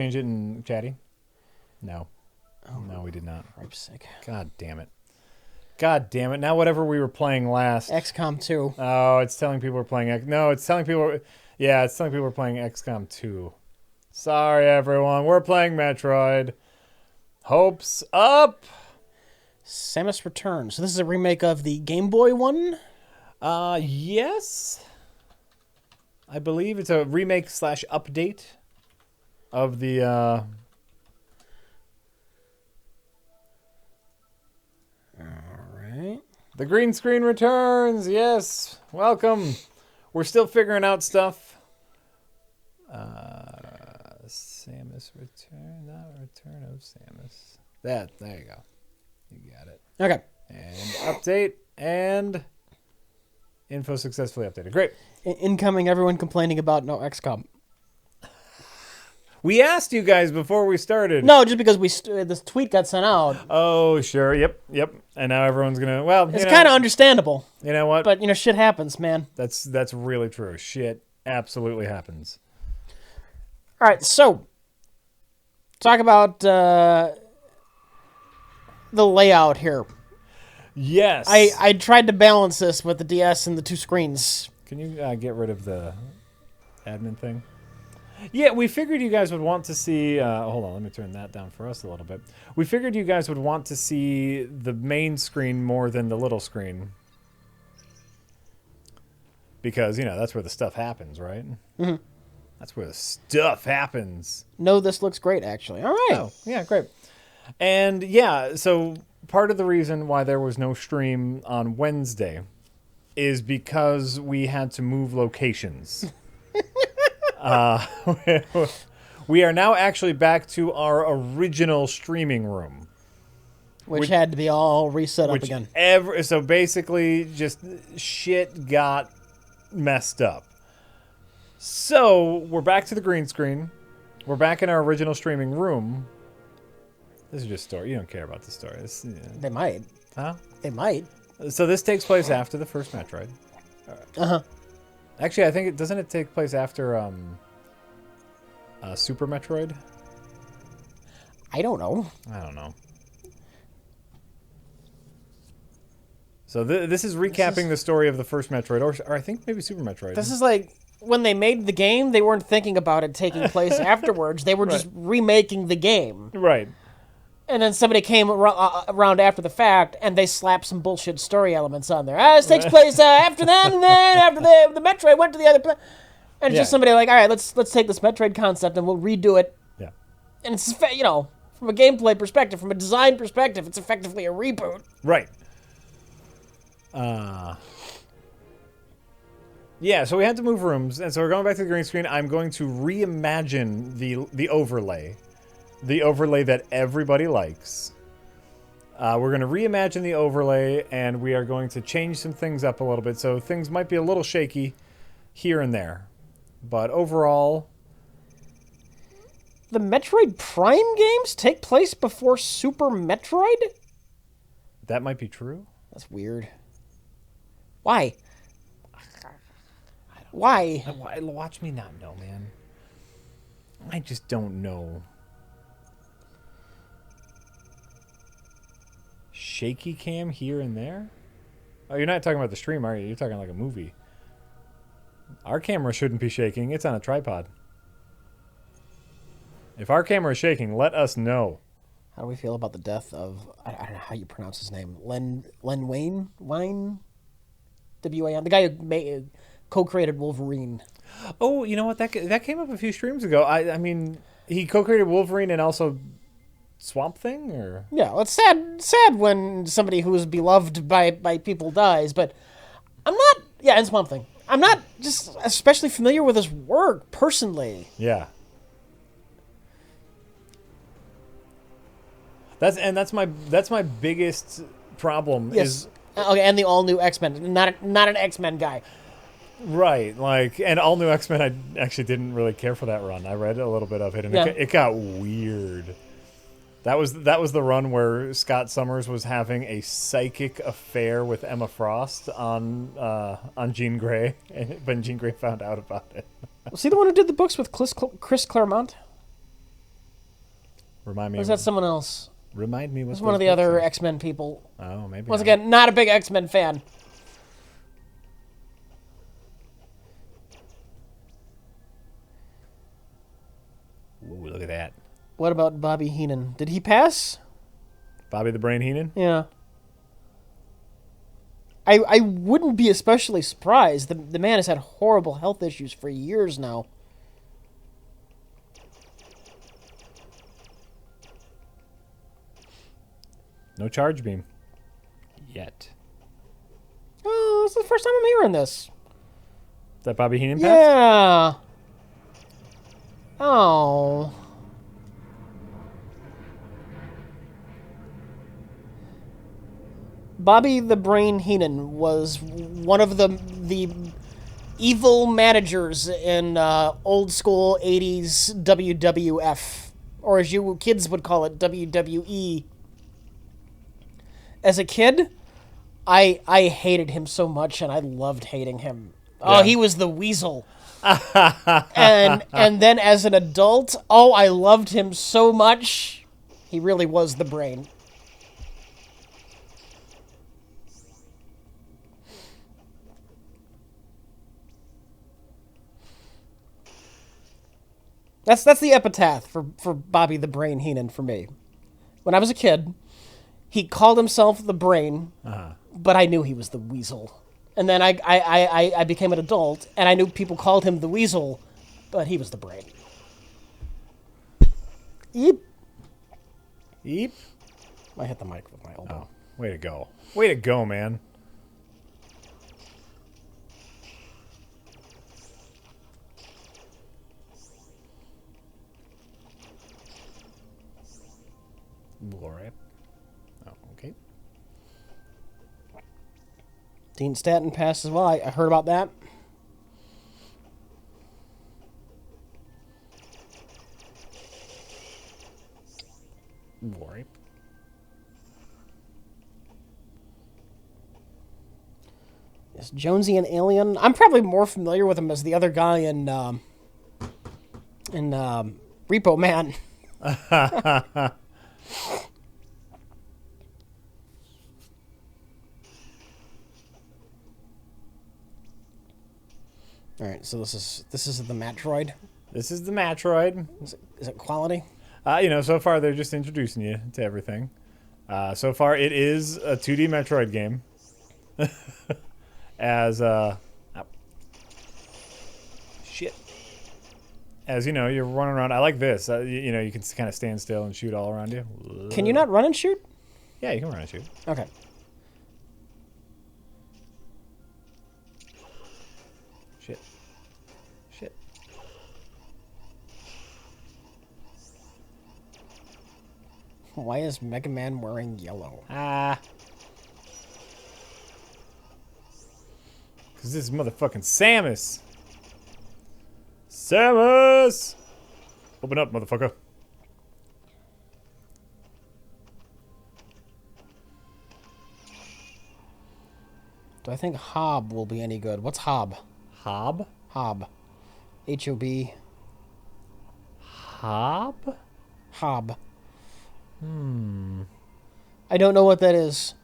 Change it in chatty? No. Oh, No, we did not. for Christ's sake. God damn it. God damn it. Now whatever we were playing last. XCOM 2. Oh, it's telling people we're playing... No, it's telling people... Yeah, it's telling people we're playing XCOM 2. Sorry, everyone. We're playing Metroid. Hopes up! Samus Returns. So this is a remake of the Game Boy one? Yes. I believe it's a remake / update of the... All right. The green screen returns. Yes. Welcome. We're still figuring out stuff. Samus return. Not return of Samus. There you go. You got it. Okay. And update. And info successfully updated. Great. Incoming, everyone complaining about no XCOM. We asked you guys before we started. No, just because this tweet got sent out. Oh, sure. Yep. And now everyone's going to... Well, It's kind of understandable. You know what? But, shit happens, man. That's really true. Shit absolutely happens. All right, so talk about the layout here. Yes. I tried to balance this with the DS and the two screens. Can you get rid of the admin thing? Yeah, we figured you guys would want to see... hold on, let me turn that down for us a little bit. We figured you guys would want to see the main screen more than the little screen. Because, that's where the stuff happens, right? Mm-hmm. That's where the stuff happens. No, this looks great, actually. All right. Oh, yeah, great. And, yeah, so part of the reason why there was no stream on Wednesday is because we had to move locations. We are now actually back to our original streaming room. Which had to be all reset up again. So basically, just shit got messed up. So, we're back to the green screen. We're back in our original streaming room. This is just story. You don't care about the story. They might. Huh? They might. So this takes place after the first Metroid. Uh-huh. Actually, I think doesn't it take place after Super Metroid? I don't know. I don't know. So this is recapping the story of the first Metroid, or I think maybe Super Metroid. This is like when they made the game, they weren't thinking about it taking place afterwards. They were just remaking the game. Right. And then somebody came around after the fact, and they slapped some bullshit story elements on there. This takes place after that, and then after the Metroid went to the other... And it's just somebody like, all right, let's take this Metroid concept, and we'll redo it. Yeah. And it's, from a gameplay perspective, from a design perspective, it's effectively a reboot. Right. Yeah, so we had to move rooms, and so we're going back to the green screen. I'm going to reimagine the overlay. The overlay that everybody likes. We're going to reimagine the overlay, and we are going to change some things up a little bit. So things might be a little shaky here and there. But overall... The Metroid Prime games take place before Super Metroid? That might be true. That's weird. Why? Why? Watch me not know, man. I just don't know. Shaky cam here and there? Oh, you're not talking about the stream, are you? You're talking like a movie. Our camera shouldn't be shaking. It's on a tripod. If our camera is shaking, let us know. How do we feel about the death of... I don't know how you pronounce his name. Len Wayne? W-A-N? The guy who co-created Wolverine. Oh, you know what? That came up a few streams ago. I mean, he co-created Wolverine and also Swamp Thing, or yeah. Well, it's sad when somebody who is beloved by people dies. But I'm not. Yeah, and Swamp Thing. I'm not just especially familiar with his work personally. Yeah. That's my biggest problem. Yes. Is okay, and the all new X-Men. Not an X-Men guy. Right, and all new X-Men. I actually didn't really care for that run. I read a little bit of it, and it got weird. That was the run where Scott Summers was having a psychic affair with Emma Frost on Jean Grey, but Jean Grey found out about it. Was he the one who did the books with Chris Claremont? Remind me. Or is that someone else? Remind me. It's one of the other X-Men people. Oh, maybe. Once again, not a big X-Men fan. Ooh, look at that. What about Bobby Heenan? Did he pass? Bobby the Brain Heenan? Yeah. I wouldn't be especially surprised. The man has had horrible health issues for years now. No charge beam. Yet. Oh, this is the first time I'm hearing this. Is that Bobby Heenan pass? Yeah. Oh. Bobby the Brain Heenan was one of the evil managers in old school 80s WWF, or as you kids would call it, WWE. As a kid, I hated him so much, and I loved hating him. Oh, Yeah. he was the weasel. and then as an adult, oh, I loved him so much. He really was the brain. That's the epitaph for Bobby the Brain Heenan for me. When I was a kid, he called himself the Brain, but I knew he was the Weasel. And then I became an adult, and I knew people called him the Weasel, but he was the Brain. Yeep. Yeep. I hit the mic with my elbow. Oh, way to go. Way to go, man. Alright. Oh, okay. Dean Stanton passed as well. I heard about that. Alright. Is Jonesy an alien? I'm probably more familiar with him as the other guy in Repo Man. All right, so this is the Metroid. This is the Metroid. Is it quality? So far they're just introducing you to everything. So far it is a 2D Metroid game. Shit. As you're running around. I like this. You can kind of stand still and shoot all around you. Can you not run and shoot? Yeah, you can run and shoot. Okay. Shit. Shit. Why is Mega Man wearing yellow? Because this is motherfucking Samus. Samus! Open up, motherfucker. Do I think Hob will be any good? What's Hob? Hob? Hob. H-O-B. Hob? Hob. I don't know what that is.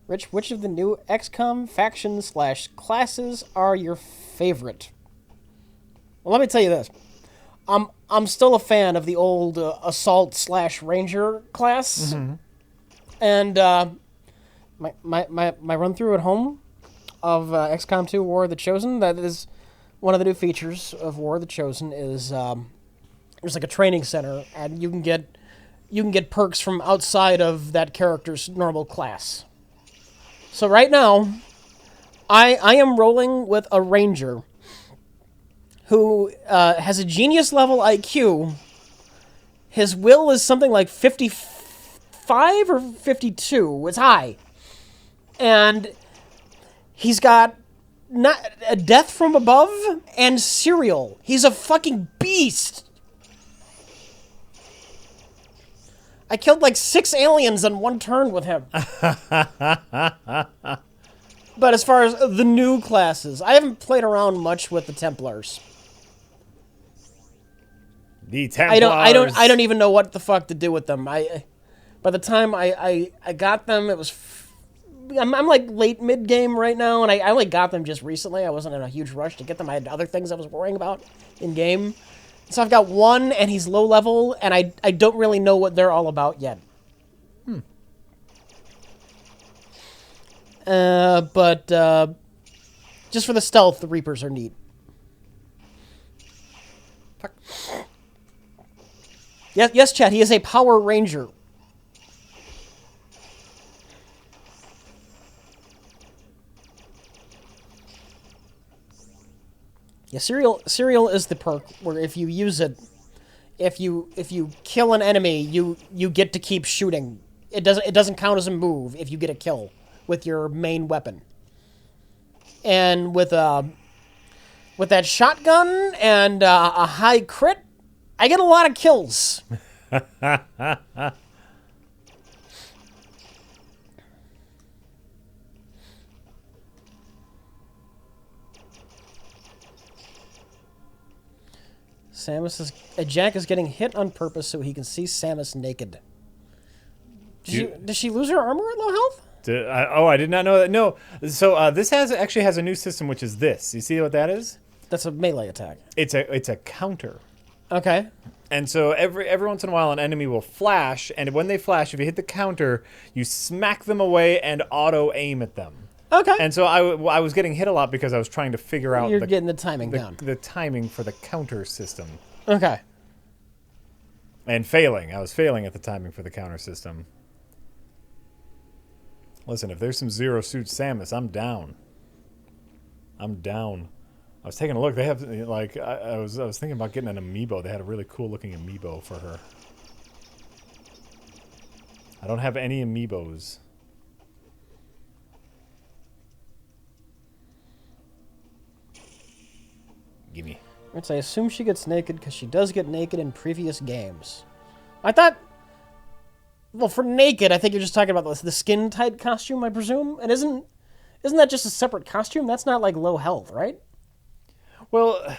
Rich, which of the new XCOM factions / classes are your favorite? Well, let me tell you this. I'm still a fan of the old Assault / Ranger class. And my run through at home of XCOM 2 War of the Chosen, that is one of the new features of War of the Chosen is there's like a training center, and you can get perks from outside of that character's normal class. So right now, I am rolling with a ranger who has a genius level IQ. His will is something like 55 or 52. It's high. And he's got not a death from above and cereal. He's a fucking beast. I killed like 6 aliens in one turn with him. But as far as the new classes, I haven't played around much with the Templars. The Templars. I don't even know what the fuck to do with them. By the time I got them, it was. I'm like late mid game right now, and I only got them just recently. I wasn't in a huge rush to get them. I had other things I was worrying about in game. So I've got one, and he's low level, and I don't really know what they're all about yet. But just for the stealth, the Reapers are neat. Fuck. Yes, Chad, he is a Power Ranger. Yeah, Serial is the perk where if you use it, if you kill an enemy, you get to keep shooting. It doesn't count as a move if you get a kill with your main weapon. And with that shotgun and a high crit, I get a lot of kills. Jack is getting hit on purpose so he can see Samus naked. Does she lose her armor at low health? I did not know that. No. So this actually has a new system, which is this. You see what that is? That's a melee attack. It's a counter. Okay. And so every once in a while, an enemy will flash, and when they flash, if you hit the counter, you smack them away and auto aim at them. Okay. And so I was getting hit a lot because I was trying to figure out You're getting the timing down. The timing for the counter system. Okay. And failing. I was failing at the timing for the counter system. Listen, if there's some Zero Suit Samus, I'm down. I'm down. I was taking a look. They have, like, I was thinking about getting an amiibo. They had a really cool looking amiibo for her. I don't have any amiibos. Gimme. I assume she gets naked because she does get naked in previous games. I thought... Well, for naked, I think you're just talking about the skin-tight costume, I presume? And isn't that just a separate costume? That's not, like, low health, right? Well,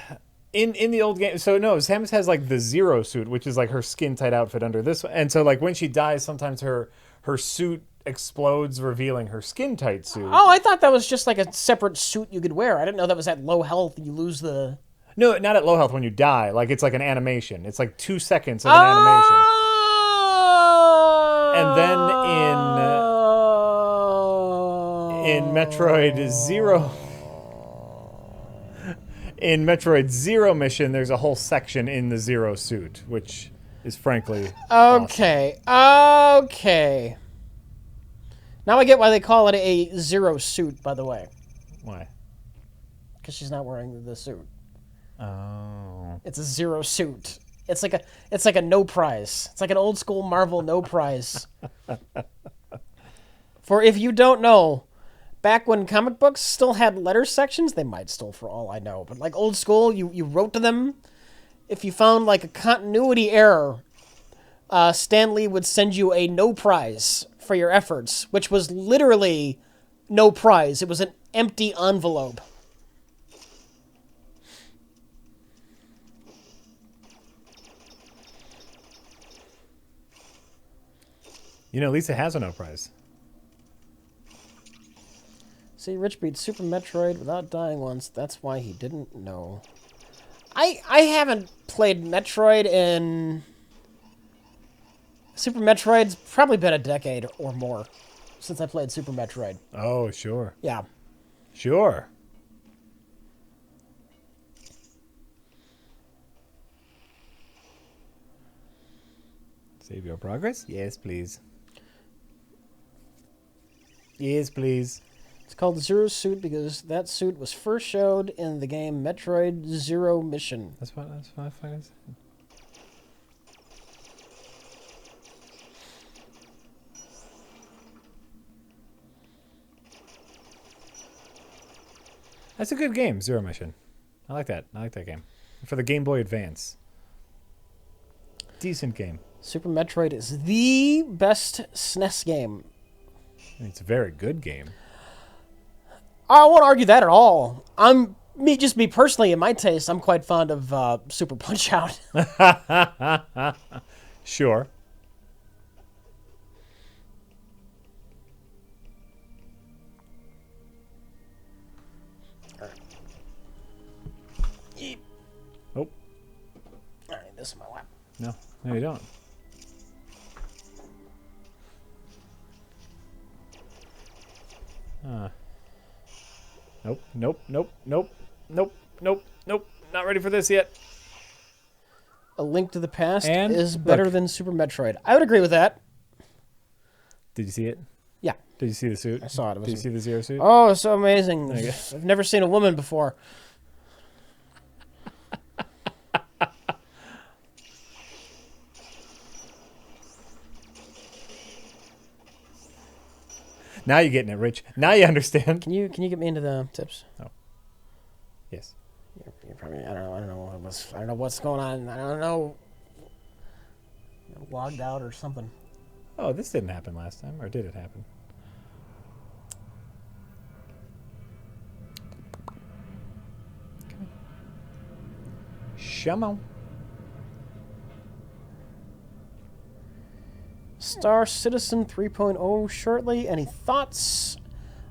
in the old game... So, no, Samus has, like, the Zero Suit, which is, like, her skin-tight outfit under this one. And so, like, when she dies, sometimes her suit explodes, revealing her skin-tight suit. Oh, I thought that was just, like, a separate suit you could wear. I didn't know that was at low health and you lose the... No, not at low health when you die. Like, it's like an animation. It's like 2 seconds of an animation. And then in Metroid Zero... In Metroid Zero Mission, there's a whole section in the Zero Suit, which is frankly Okay. Awesome. Okay. Now I get why they call it a Zero Suit, by the way. Why? Because she's not wearing the suit. Oh. It's a Zero Suit. It's like a no prize. It's like an old school Marvel no prize. For if you don't know, back when comic books still had letter sections, they might still for all I know, but like old school, you wrote to them. If you found like a continuity error, Stan Lee would send you a no prize for your efforts, which was literally no prize. It was an empty envelope. You know, Lisa has a no prize. See, Rich beat Super Metroid without dying once. That's why he didn't know. I haven't played Metroid in... Super Metroid's probably been a decade or more since I played Super Metroid. Oh, sure. Yeah. Sure. Save your progress? Yes, please. Yes, please. It's called Zero Suit because that suit was first showed in the game Metroid Zero Mission. That's what I fucking said. That's a good game, Zero Mission. I like that. I like that game. For the Game Boy Advance. Decent game. Super Metroid is the best SNES game. It's a very good game. I won't argue that at all. Me personally, in my taste, I'm quite fond of Super Punch Out. Sure. Oh. All right, this is my lap. No, you don't. Nope, nope, nope, nope, nope, nope, nope. Not ready for this yet. A Link to the Past And is better than Super Metroid. I would agree with that. Did you see it? Yeah. Did you see the suit? I saw it. Did you see the Zero suit? Oh, so amazing. Okay. I've never seen a woman before. Now you're getting it, Rich. Now you understand. Can you get me into the tips? Oh. Yes. You're probably I don't know what's going on. I don't know. Logged out or something. Oh, this didn't happen last time, or did it happen? Come on. Star Citizen 3.0 shortly. Any thoughts?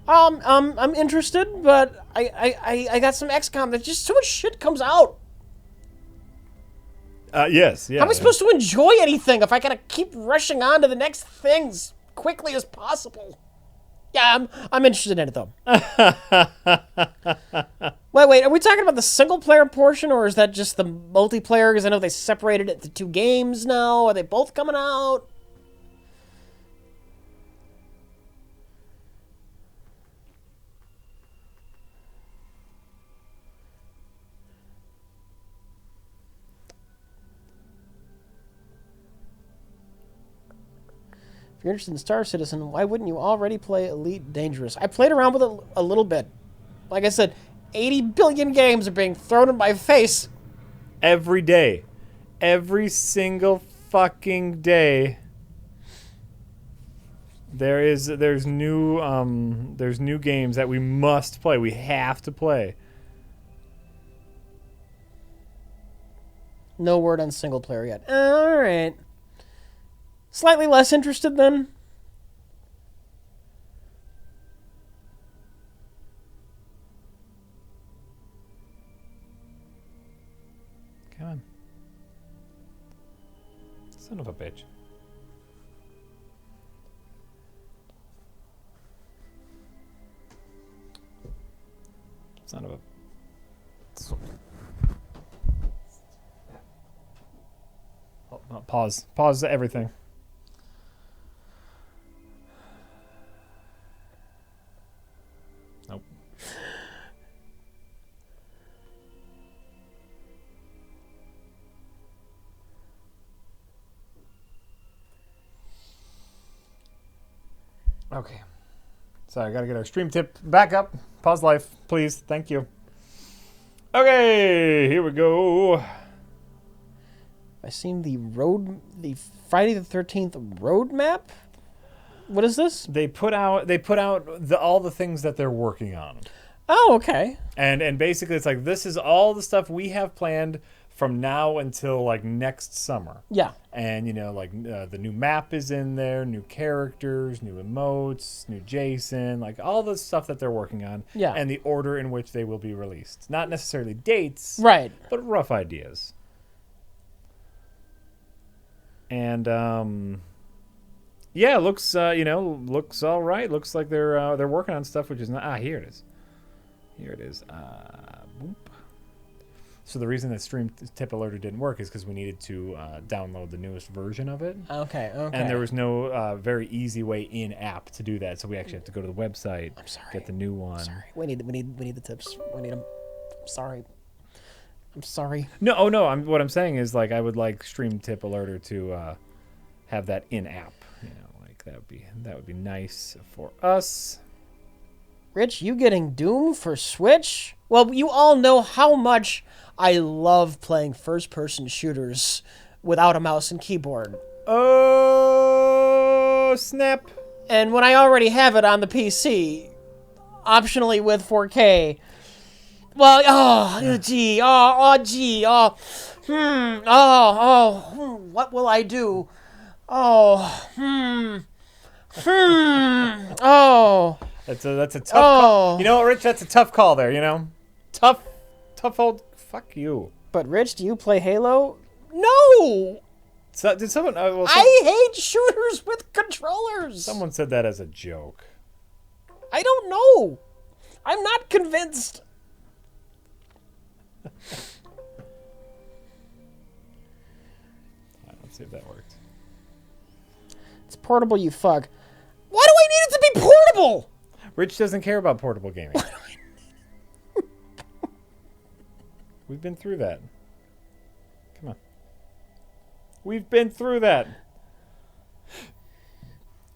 I'm interested, but I got some XCOM. There's just so much shit comes out. Yes, yeah. How am I supposed to enjoy anything if I gotta keep rushing on to the next things quickly as possible? Yeah, I'm interested in it though. Wait, are we talking about the single player portion, or is that just the multiplayer? Because I know they separated it to 2 games now. Are they both coming out? If you're interested in Star Citizen, why wouldn't you already play Elite Dangerous? I played around with it a little bit. Like I said, 80 billion games are being thrown in my face. Every day. Every single fucking day. There's new games that we must play. We have to play. No word on single player yet. All right. Slightly less interested then. Come on. Son of a bitch. Son of a... Oh, pause. Pause everything. Nope. Okay. Sorry, I gotta get our stream tip back up. Pause life, please. Thank you. Okay, here we go. I seen the Friday the 13th roadmap. What is this? They put out all the things that they're working on. Oh, okay. And basically it's like this is all the stuff we have planned from now until like next summer. Yeah. And you know, like the new map is in there, new characters, new emotes, new Jason, like all the stuff that they're working on. Yeah. And the order in which they will be released. Not necessarily dates, Right. but rough ideas. And yeah, looks looks all right. Looks like they're working on stuff which is not. Here it is. Here it is. Boop. So the reason that Stream Tip Alerter didn't work is because we needed to download the newest version of it. Okay. And there was no very easy way in app to do that, so we actually have to go to the website. I'm sorry. Get the new one. I'm sorry. We need the tips. We need them. I'm sorry. I'm sorry. No, oh no. What I'm saying is like I would like Stream Tip Alerter to have that in app. You know, like that would be nice for us. Rich, you getting Doom for Switch? Well, you all know how much I love playing first-person shooters without a mouse and keyboard. Oh, snap. And when I already have it on the PC, optionally with 4K. Well, what will I do? That's a tough call. You know what, Rich? That's a tough call there, you know? Tough old... Fuck you. But, Rich, do you play Halo? No! So, did someone... I hate shooters with controllers! Someone said that as a joke. I don't know. I'm not convinced. Let's see if that worked. It's portable, you fuck. Why do I need it to be portable? Rich doesn't care about portable gaming. We've been through that. Come on. We've been through that.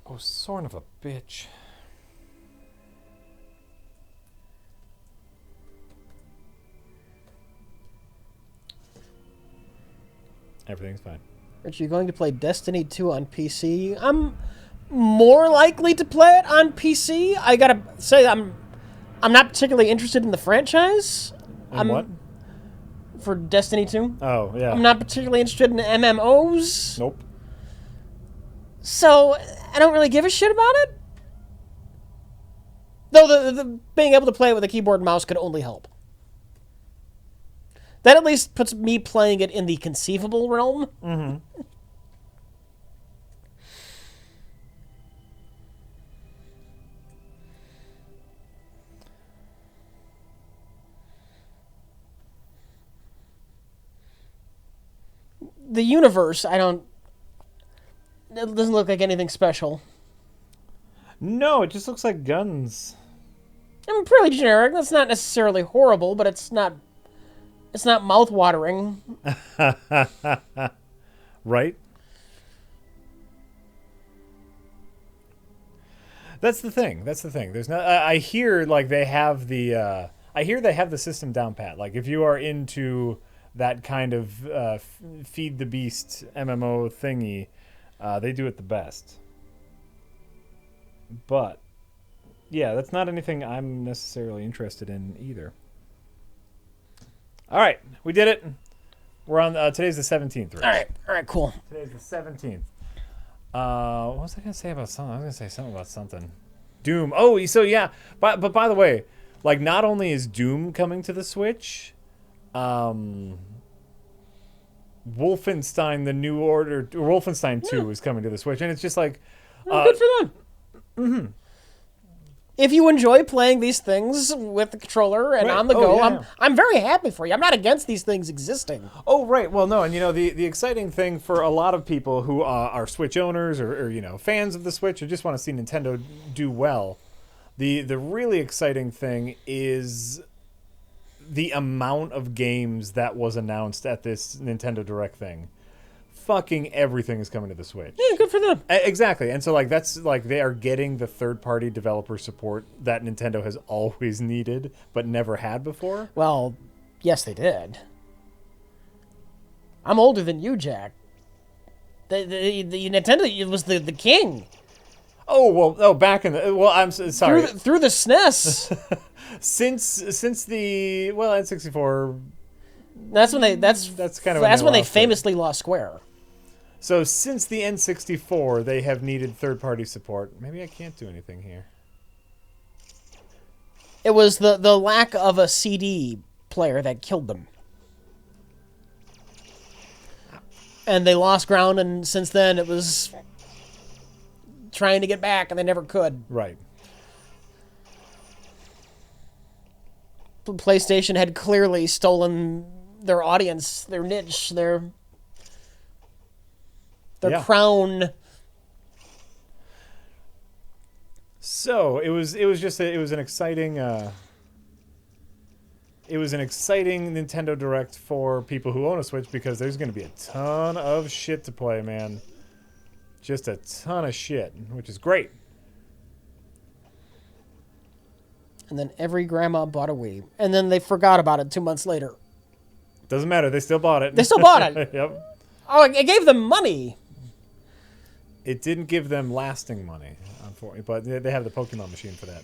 Oh, son of a bitch. Everything's fine. Aren't you going to play Destiny 2 on PC? I'm more likely to play it on PC. I gotta say, I'm not particularly interested in the franchise. What? For Destiny 2. Oh, yeah. I'm not particularly interested in MMOs. Nope. So, I don't really give a shit about it. Though the being able to play it with a keyboard and mouse could only help. That at least puts me playing it in the conceivable realm. Mm-hmm. The universe, it doesn't look like anything special. No, it just looks like guns. I mean, pretty generic. That's not necessarily horrible, but it's not mouth-watering. Right? That's the thing. There's not. I hear like they have the. I hear they have the system down pat. Like if you are into that kind of feed the beast MMO thingy, they do it the best. But yeah, that's not anything I'm necessarily interested in either. All right, we did it. We're on. Today's the 17th, right? All right, cool. Today's the 17th. What was I gonna say about something? I was gonna say something about something. Doom. Oh, so yeah. But by the way, like not only is Doom coming to the Switch, Wolfenstein: The New Order, Wolfenstein 2 is coming to the Switch, and it's just like, good for them. Mm-hmm. If you enjoy playing these things with the controller and on the go, yeah. I'm very happy for you. I'm not against these things existing. Oh, right. Well, no, and you know the exciting thing for a lot of people who are Switch owners or you know fans of the Switch or just want to see Nintendo do well, the really exciting thing is the amount of games that was announced at this Nintendo Direct thing. Fucking everything is coming to the Switch. Yeah, good for them. Exactly. And so like that's like they are getting the third-party developer support that Nintendo has always needed but never had before. Well, yes they did. I'm older than you, Jack. The Nintendo was the king. Oh, well, back in the I'm sorry. Through the SNES. since the N64 that's when they famously lost Square. So since the N64, they have needed third-party support. Maybe I can't do anything here. It was the lack of a CD player that killed them. And they lost ground, and since then it was trying to get back, and they never could. Right. PlayStation had clearly stolen their audience, their niche, their crown. So it was an exciting Nintendo Direct for people who own a Switch because there's going to be a ton of shit to play, man. Just a ton of shit, which is great. And then every grandma bought a Wii, and then they forgot about it 2 months later. Doesn't matter. They still bought it. They still bought it. Yep. Oh, it gave them money. It didn't give them lasting money, unfortunately, but they have the Pokemon machine for that.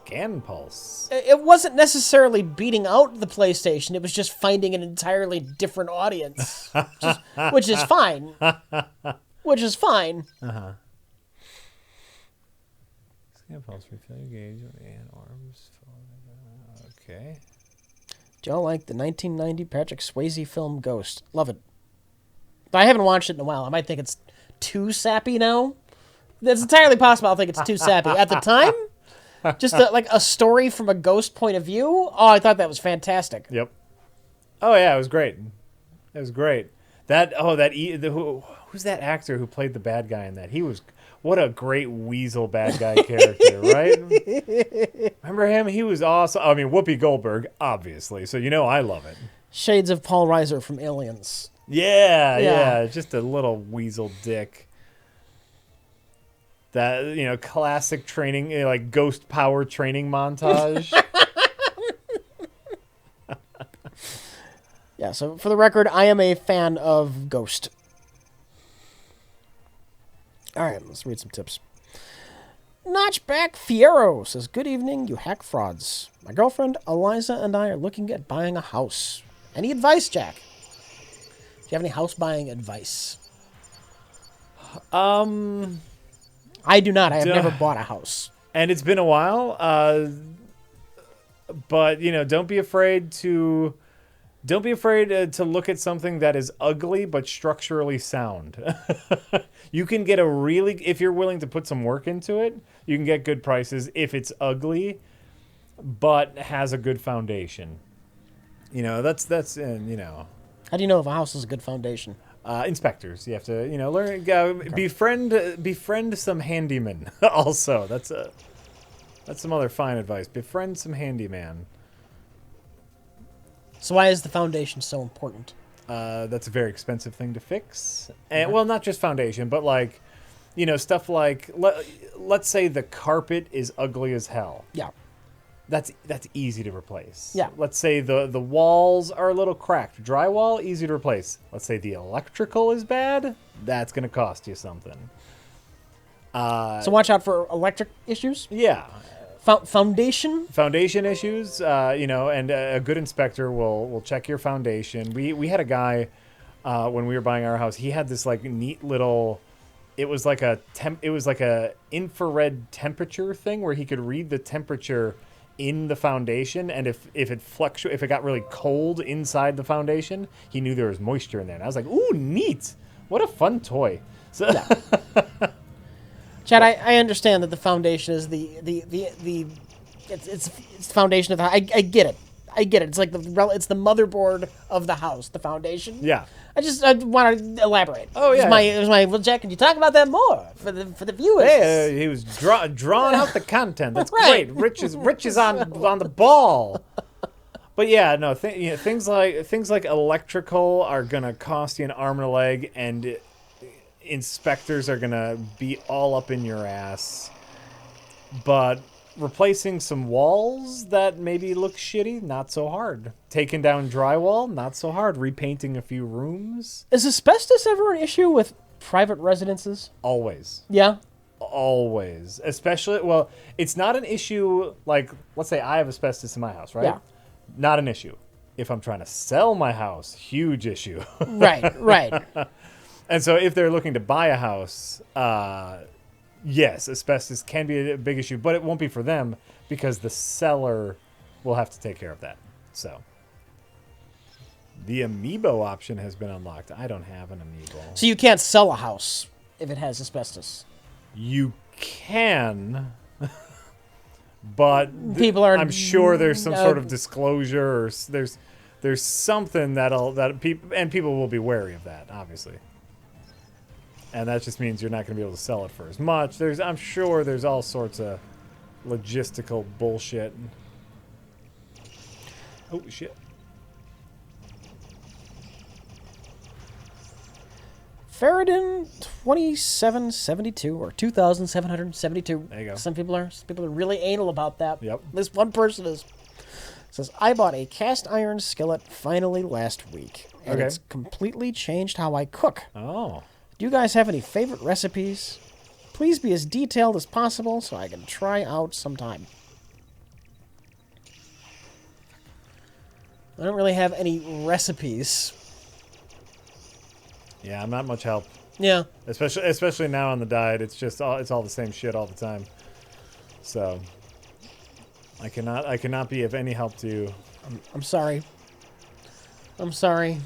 Scan pulse. It wasn't necessarily beating out the PlayStation. It was just finding an entirely different audience, which is fine. Which is fine. Scan pulse, refill your gauge and arms. Okay. Do y'all like the 1990 Patrick Swayze film Ghost? Love it. I haven't watched it in a while. I might think it's too sappy now. It's entirely possible I'll think it's too sappy. At the time, just like a story from a ghost point of view, oh, I thought that was fantastic. Yep. Oh, yeah, it was great. It was great. Who's that actor who played the bad guy in that? What a great weasel bad guy character, right? Remember him? He was awesome. I mean, Whoopi Goldberg, obviously. So I love it. Shades of Paul Reiser from Aliens. Yeah. Just a little weasel dick. That, classic training, like ghost power training montage. Yeah, so for the record, I am a fan of Ghost. All right, let's read some tips. Notchback Fiero says, good evening, you hack frauds. My girlfriend, Eliza, and I are looking at buying a house. Any advice, Jack? Do you have any house buying advice? I do not. I have never bought a house. And it's been a while. But, don't be afraid to look at something that is ugly but structurally sound. You can get if you're willing to put some work into it, you can get good prices if it's ugly but has a good foundation. That's How do you know if a house is a good foundation? Inspectors. You have to, learn, befriend some handyman also. That's some other fine advice. Befriend some handyman. So why is the foundation so important? That's a very expensive thing to fix. And well, not just foundation, but stuff like let's say the carpet is ugly as hell. Yeah. That's easy to replace. Yeah. Let's say the walls are a little cracked. Drywall, easy to replace. Let's say the electrical is bad. That's going to cost you something. So watch out for electric issues? Yeah. Foundation issues, and a good inspector will check your foundation. We had a guy when we were buying our house. He had this neat little. It was like a infrared temperature thing where he could read the temperature in the foundation, and if it got really cold inside the foundation, he knew there was moisture in there. And I was like, ooh, neat! What a fun toy. So. Yeah. Chad, I understand that the foundation is it's the foundation of the house. I get it. It's like it's the motherboard of the house, the foundation. Yeah. I want to elaborate. Oh yeah. Well, Jack, can you talk about that more for the viewers? Hey, he was drawing out the content. That's right. Great. Rich is on the ball. But yeah, no, things like electrical are gonna cost you an arm and a leg, and inspectors are gonna be all up in your ass. But replacing some walls that maybe look shitty, not so hard. Taking down drywall, not so hard. Repainting a few rooms. Is asbestos ever an issue with private residences? Always. Yeah. Always. Especially, well, it's not an issue like, let's say I have asbestos in my house, right? Yeah. Not an issue. If I'm trying to sell my house, huge issue. Right. And so if they're looking to buy a house, yes, asbestos can be a big issue, but it won't be for them because the seller will have to take care of that. So the amiibo option has been unlocked. I don't have an amiibo. So you can't sell a house if it has asbestos. You can, but I'm sure there's some sort of disclosure, or there's something people will be wary of that, obviously. And that just means you're not going to be able to sell it for as much. I'm sure there's all sorts of logistical bullshit. Oh, shit. Faradin 2772 or 2772. There you go. Some people are really anal about that. Yep. This one person is. Says, I bought a cast iron skillet finally last week, and it's completely changed how I cook. Oh. Do you guys have any favorite recipes? Please be as detailed as possible so I can try out sometime. I don't really have any recipes. Yeah, I'm not much help. Yeah. Especially now on the diet, it's all the same shit all the time. So I cannot be of any help to you. I'm sorry. I'm sorry.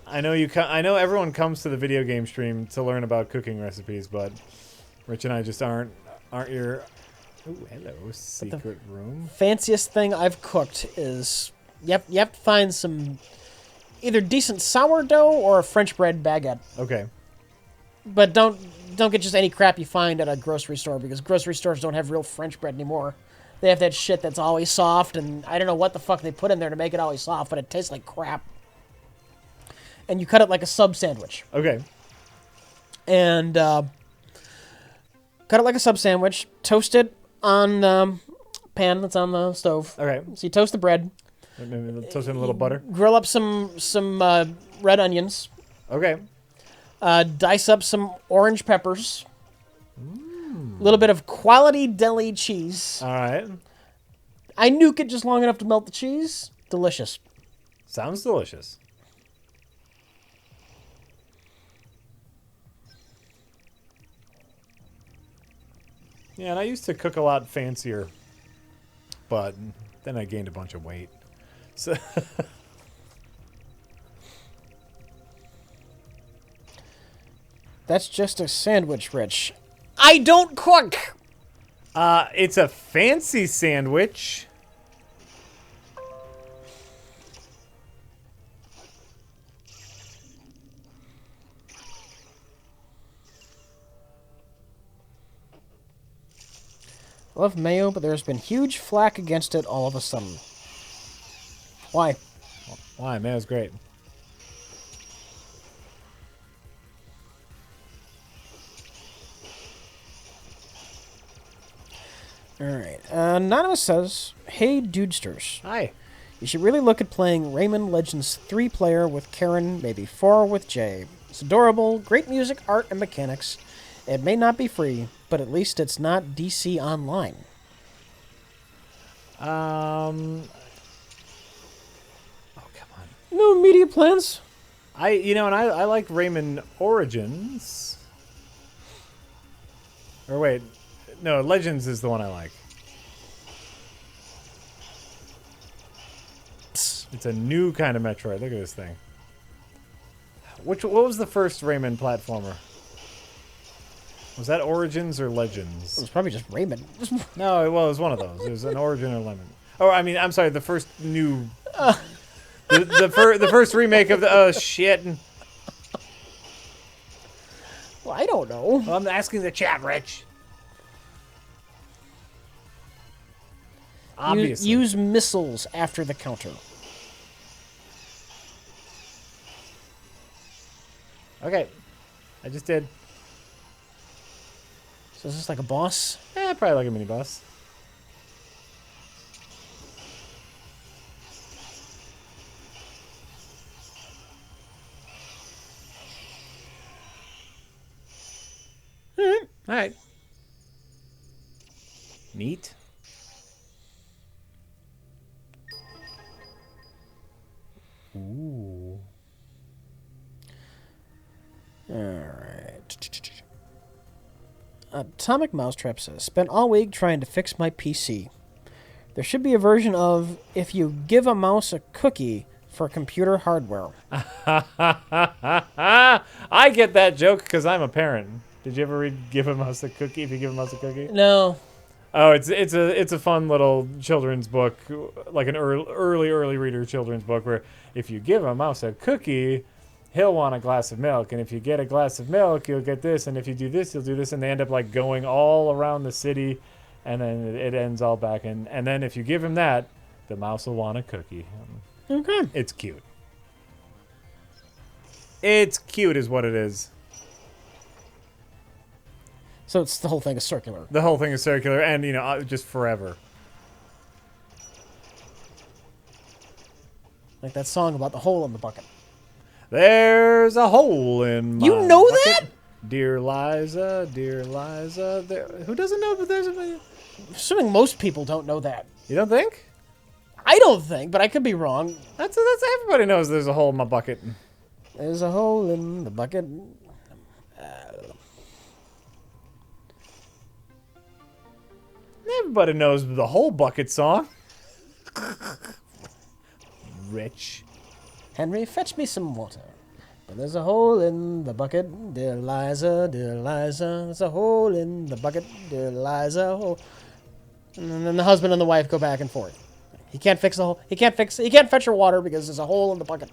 I know everyone comes to the video game stream to learn about cooking recipes, but Rich and I just aren't your. Ooh, hello, secret room. Fanciest thing I've cooked is you have to find some either decent sourdough or a French bread baguette. Okay. But don't get just any crap you find at a grocery store, because grocery stores don't have real French bread anymore. They have that shit that's always soft, and I don't know what the fuck they put in there to make it always soft, but it tastes like crap. And you cut it like a sub sandwich. Okay. And cut it like a sub sandwich. Toast it on the pan that's on the stove. Okay. So you toast the bread. Maybe toast in a little butter. Grill up some red onions. Okay. Dice up some orange peppers. A little bit of quality deli cheese. All right. I nuke it just long enough to melt the cheese. Delicious. Sounds delicious. Yeah, and I used to cook a lot fancier, but then I gained a bunch of weight. So That's just a sandwich, Rich. I don't cook! it's a fancy sandwich. Love mayo, but there's been huge flack against it all of a sudden. Why? Why? Mayo's great. Alright. Anonymous says, hey, dudesters. Hi. You should really look at playing Rayman Legends 3-player with Karen, maybe 4 with Jay. It's adorable, great music, art, and mechanics. It may not be free, but at least it's not DC Online. Oh, come on. No immediate plans? I like Rayman Origins. Or wait, no, Legends is the one I like. It's a new kind of Metroid. Look at this thing. What was the first Rayman platformer? Was that Origins or Legends? It was probably just Rayman. No, it was one of those. It was an Origin or Lemon. Oh, I mean, I'm sorry. The first new, the first remake of the. Oh shit! Well, I don't know. Well, I'm asking the chat, Rich. Obviously, Use missiles after the counter. Okay, I just did. So is this like a boss? Yeah, probably like a mini boss. All right. Neat. Ooh. Alright. Atomic Mousetrap says, spent all week trying to fix my PC. There should be a version of if you give a mouse a cookie for computer hardware. I get that joke because I'm a parent. Did you ever read Give a Mouse a Cookie? If you give a mouse a cookie? No. Oh, it's a fun little children's book, like an early reader children's book, where if you give a mouse a cookie, he'll want a glass of milk, and if you get a glass of milk, you'll get this, and if you do this, you'll do this, and they end up like going all around the city, and then it ends all back, and then if you give him that, the mouse will want a cookie. Okay. It's cute. It's cute is what it is. So it's the whole thing is circular. The whole thing is circular, and just forever. Like that song about the hole in the bucket. There's a hole in my You know bucket. that? Dear Liza, who doesn't know, but there's a... I'm assuming most people don't know that. You don't think? I don't think, but I could be wrong. That's everybody knows there's a hole in my bucket. There's a hole in the bucket. Everybody knows the whole bucket song. Rich. Henry, fetch me some water. But there's a hole in the bucket, dear Liza, dear Liza. There's a hole in the bucket, dear Liza. Oh. And then the husband and the wife go back and forth. He can't fix the hole. He can't fetch her water because there's a hole in the bucket.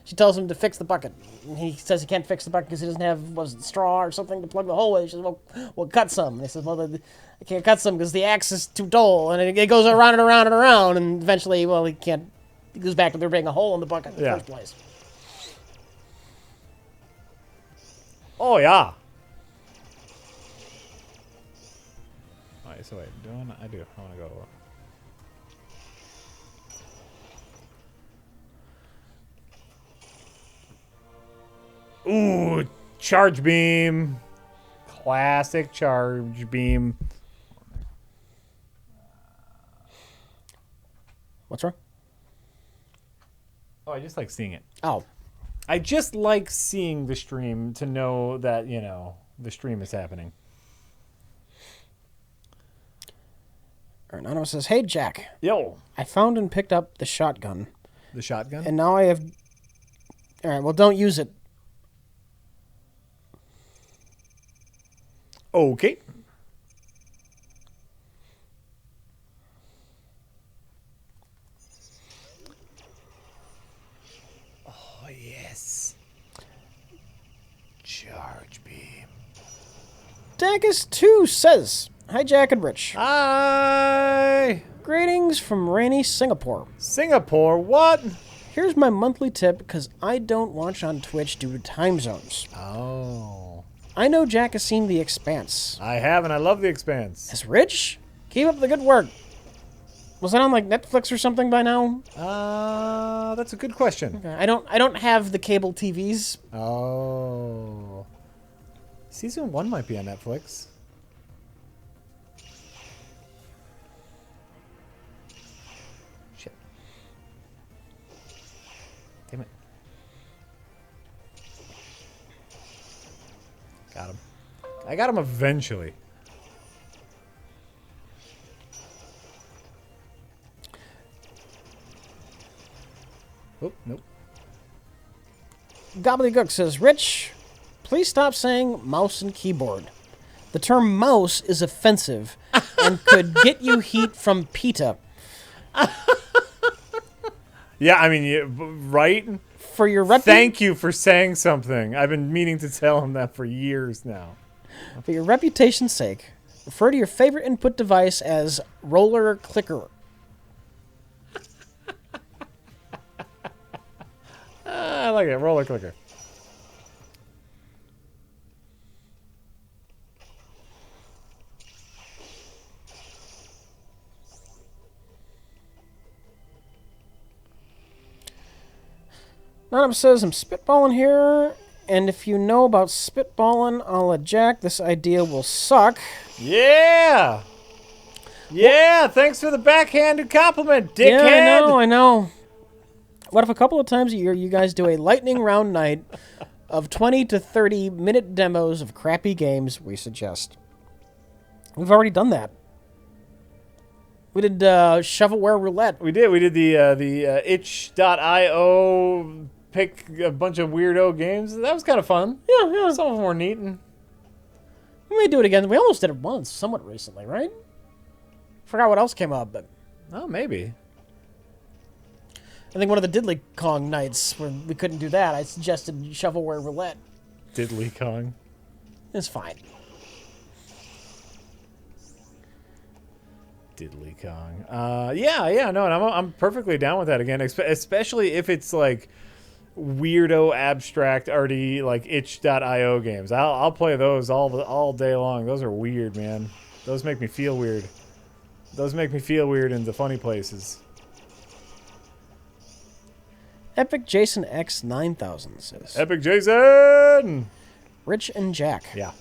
She tells him to fix the bucket. And he says he can't fix the bucket because he doesn't have straw or something to plug the hole with. She says, well, cut some. And he says, well, I can't cut some because the axe is too dull. And it goes around and around and around. And eventually, well, he can't. He goes back to there being a hole in the bucket in the first place. Oh, yeah. Alright, so wait. I do. I want to go. Ooh, charge beam. Classic charge beam. What's wrong? Oh, I just like seeing it. Oh. I just like seeing the stream to know that, you know, the stream is happening. Anonymous says, hey, Jack. Yo. I found and picked up the shotgun. The shotgun? And now I have... All right, well, don't use it. Okay. Oh, yes. Charge beam. Dacus2 says, hi, Jack and Rich. Hi. Greetings from rainy Singapore. Singapore, what? Here's my monthly tip because I don't watch on Twitch due to time zones. Oh. I know Jack has seen The Expanse. I have, and I love The Expanse. Has Rich? Keep up the good work. Was that on like Netflix or something by now? That's a good question. Okay. I don't have the cable TVs. Oh. Season 1 might be on Netflix. Shit. Damn it. Got him. I got him eventually. Oh, nope. Gobbledygook says, Rich, please stop saying mouse and keyboard. The term mouse is offensive and could get you heat from PETA. Yeah, I mean, right? For your Thank you for saying something. I've been meaning to tell him that for years now. For your reputation's sake, refer to your favorite input device as roller clicker. I like it. Roller clicker. Nonum says, I'm spitballing here, and if you know about spitballing a la Jack, this idea will suck. Yeah! Yeah, thanks for the backhanded compliment, dickhead! Yeah, I know. What if a couple of times a year you guys do a lightning round night of 20 to 30 minute demos of crappy games we suggest? We've already done that. We did shovelware roulette. We did. We did the itch.io pick a bunch of weirdo games. That was kind of fun. Yeah. Some of them were neat. And We may do it again. We almost did it once, somewhat recently, right? Forgot what else came up, but oh, maybe. I think one of the Diddley Kong nights where we couldn't do that, I suggested shovelware roulette. Diddley Kong. It's fine. Diddley Kong. Yeah, no, and I'm perfectly down with that again, especially if it's like weirdo abstract already like itch.io games. I'll play those all day long. Those are weird, man. Those make me feel weird. Those make me feel weird in the funny places. Epic Jason X 9000 says, Epic Jason! Rich and Jack. Yeah.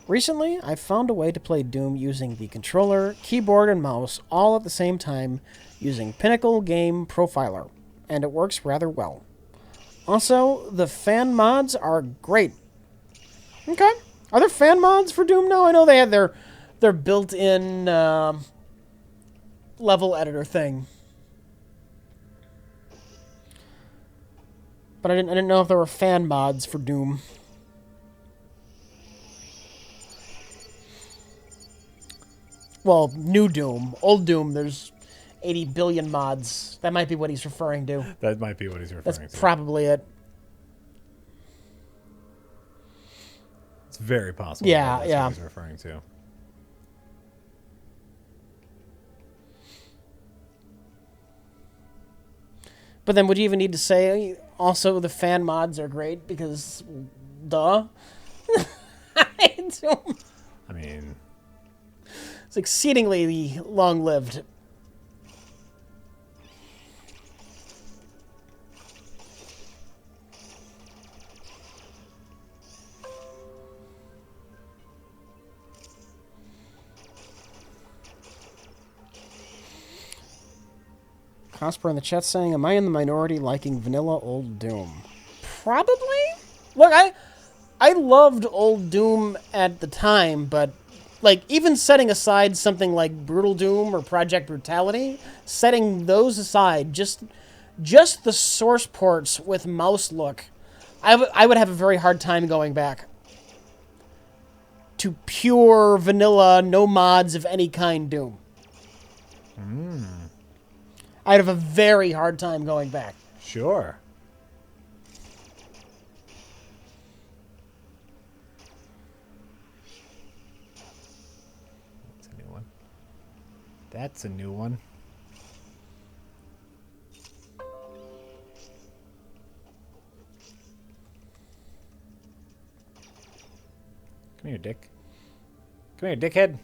Recently, I found a way to play Doom using the controller, keyboard, and mouse all at the same time using Pinnacle Game Profiler, and it works rather well. Also, the fan mods are great. Okay. Are there fan mods for Doom now? I know they had their built-in level editor thing. But I didn't know if there were fan mods for Doom. Well, new Doom. Old Doom, there's 80 billion mods. That might be what he's referring to. That might be what he's referring to. That's probably it. It's very possible. Yeah, that's yeah. what he's referring to. But then would you even need to say also the fan mods are great because duh? I mean, it's exceedingly long-lived. Cosper in the chat saying, am I in the minority liking vanilla old Doom? Probably. Look, I loved old Doom at the time, but like even setting aside something like Brutal Doom or Project Brutality, setting those aside, just the source ports with mouse look, I would have a very hard time going back to pure vanilla, no mods of any kind Doom. I'd have a very hard time going back. Sure. That's a new one. That's a new one. Come here, Dick. Come here, dickhead.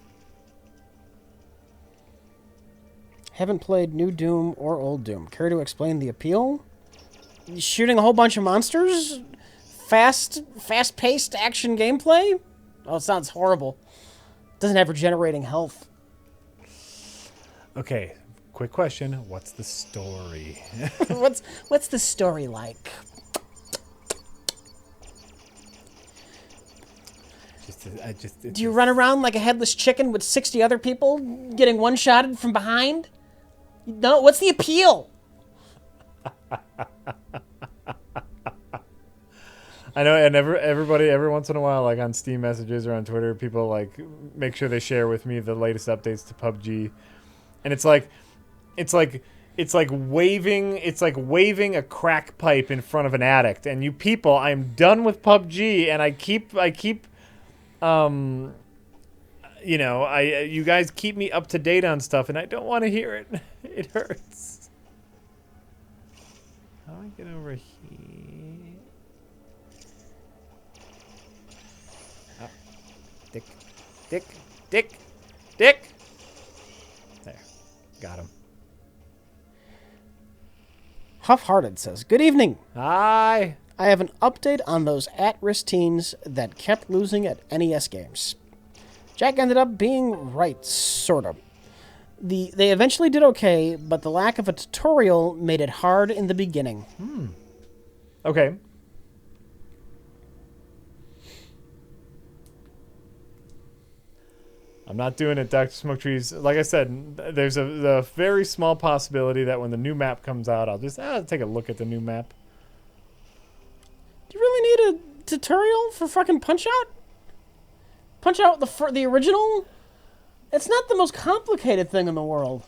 Haven't played New Doom or Old Doom. Care to explain the appeal? Shooting a whole bunch of monsters? Fast-paced action gameplay? Oh, it sounds horrible. Doesn't have regenerating health. Okay, quick question. What's the story? What's the story like? Do you run around like a headless chicken with 60 other people getting one-shotted from behind? No, what's the appeal? I know, and everybody, every once in a while, like on Steam messages or on Twitter, people like make sure they share with me the latest updates to PUBG, and it's like waving a crack pipe in front of an addict. And you people, I'm done with PUBG, and I keep you know, you guys keep me up to date on stuff, and I don't want to hear it. It hurts. How do I get over here? Oh. Dick. There. Got him. Huff-Hearted says, good evening. Hi. I have an update on those at-risk teens that kept losing at NES games. Jack ended up being right, sort of. They eventually did okay, but the lack of a tutorial made it hard in the beginning. Okay. I'm not doing it, Dr. Smoke Trees. Like I said, there's a very small possibility that when the new map comes out, I'll just take a look at the new map. Do you really need a tutorial for fucking Punch-Out? Punch-Out the original? It's not the most complicated thing in the world.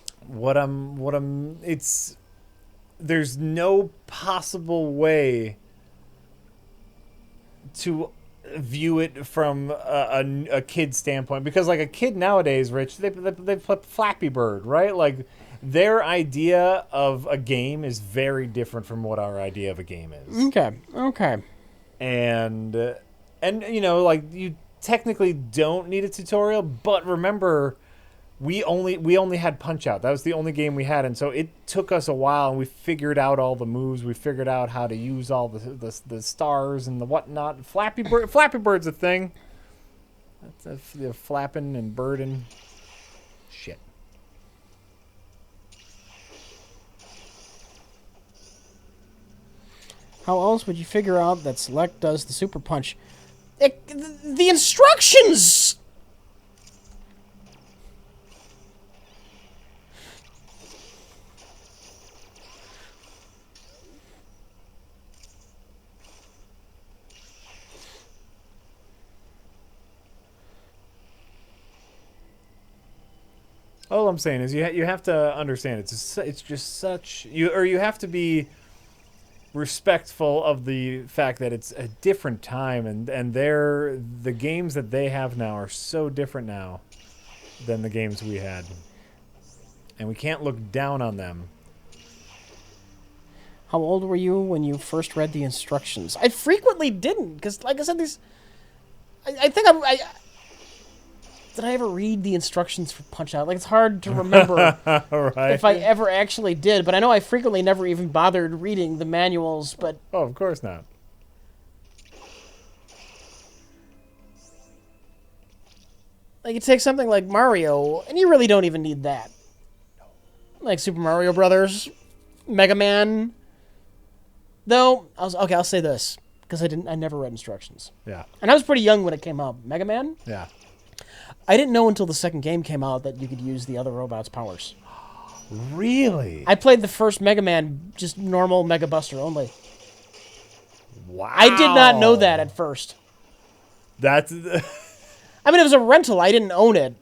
There's no possible way to view it from a kid standpoint, because like a kid nowadays, Rich, they play Flappy Bird, right? Like their idea of a game is very different from what our idea of a game is. Okay. And you know, like you technically don't need a tutorial, but remember, we only had Punch-Out. That was the only game we had, and so it took us a while, and we figured out all the moves. We figured out how to use all the stars and the whatnot. Flappy Bird's a thing. They're flapping and birding. Shit. How else would you figure out that Select does the super punch? The instructions! All I'm saying is you have to understand it's just such you have to be respectful of the fact that it's a different time and the games that they have now are so different now than the games we had. And we can't look down on them. How old were you when you first read the instructions? I frequently didn't, because like I said, I think did I ever read the instructions for Punch-Out? Like, it's hard to remember right. if I ever actually did, but I know I frequently never even bothered reading the manuals, but... Oh, of course not. Like, you take something like Mario, and you really don't even need that. Like Super Mario Brothers, Mega Man. Though, I'll say this, because I never read instructions. Yeah. And I was pretty young when it came out. Mega Man? Yeah. I didn't know until the second game came out that you could use the other robot's powers. Really? I played the first Mega Man, just normal Mega Buster only. Wow. I did not know that at first. That's... I mean, it was a rental. I didn't own it.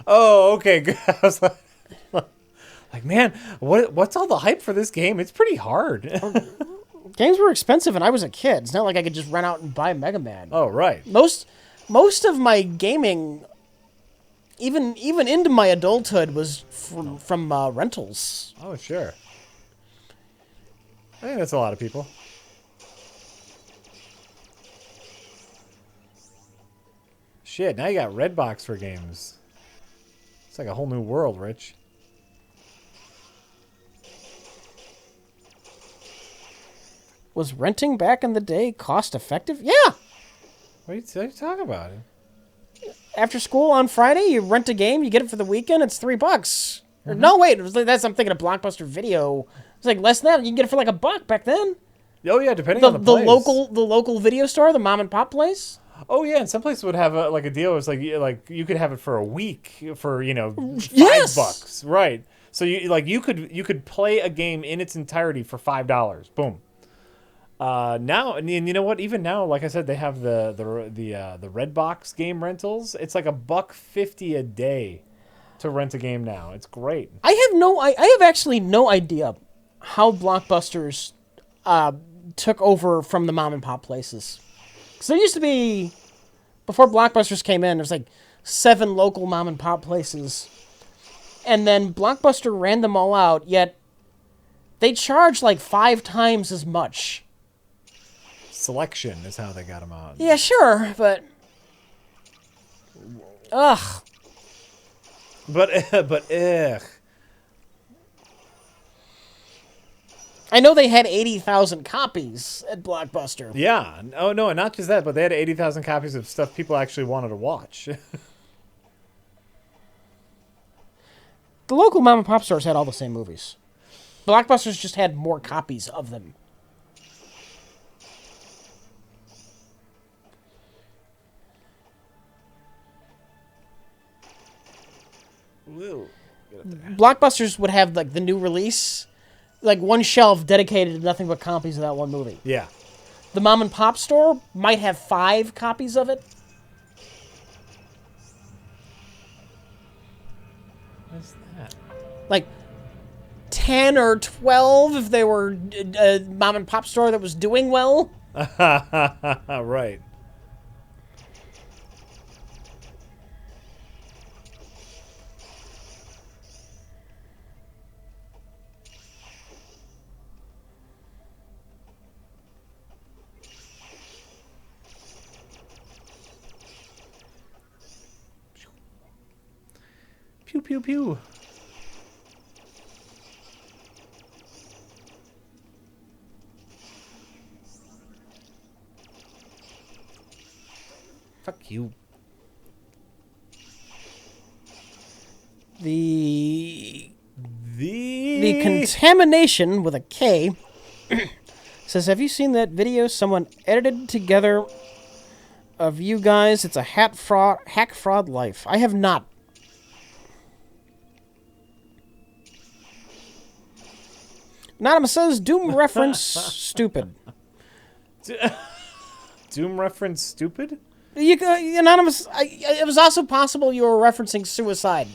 Oh, okay. Good. I was like, man, what's all the hype for this game? It's pretty hard. Games were expensive, and I was a kid. It's not like I could just run out and buy Mega Man. Oh, right. Most of my gaming, even into my adulthood, was from rentals. Oh, sure. I think that's a lot of people. Shit, now you got Redbox for games. It's like a whole new world, Rich. Was renting back in the day cost effective? Yeah. What are you talking about? After school on Friday, you rent a game, you get it for the weekend, it's $3. Mm-hmm. No, wait, I'm thinking of Blockbuster Video. It's like less than that. You can get it for like $1 back then. Oh yeah, depending on the place. The local video store, the mom and pop place. Oh yeah, and some places would have a deal. It's like you could have it for a week for Yes! $5, right? So you could play a game in its entirety for $5. Boom. Now, and you know what? Even now, like I said, they have the Redbox game rentals. It's like $1.50 a day to rent a game now. It's great. I have actually no idea how Blockbusters took over from the mom and pop places. Because there used to be, before Blockbusters came in, there's like 7 local mom and pop places, and then Blockbuster ran them all out. Yet they charge like 5 times as much. Selection is how they got them out. Yeah, sure, but ugh. But ugh. I know they had 80,000 copies at Blockbuster. Yeah. Oh no, and not just that, but they had 80,000 copies of stuff people actually wanted to watch. The local mom and pop stores had all the same movies. Blockbusters just had more copies of them. Whoa. Blockbusters would have like the new release, like one shelf dedicated to nothing but copies of that one movie. Yeah. The mom and pop store might have 5 copies of it. What's that? Like 10 or 12 if they were a mom and pop store that was doing well. Right. Pew, pew, pew. Fuck you. The contamination with a K says, have you seen that video someone edited together of you guys? It's a hack fraud life. I have not. Anonymous says, Doom reference stupid. Doom reference stupid? Anonymous, it was also possible you were referencing suicide.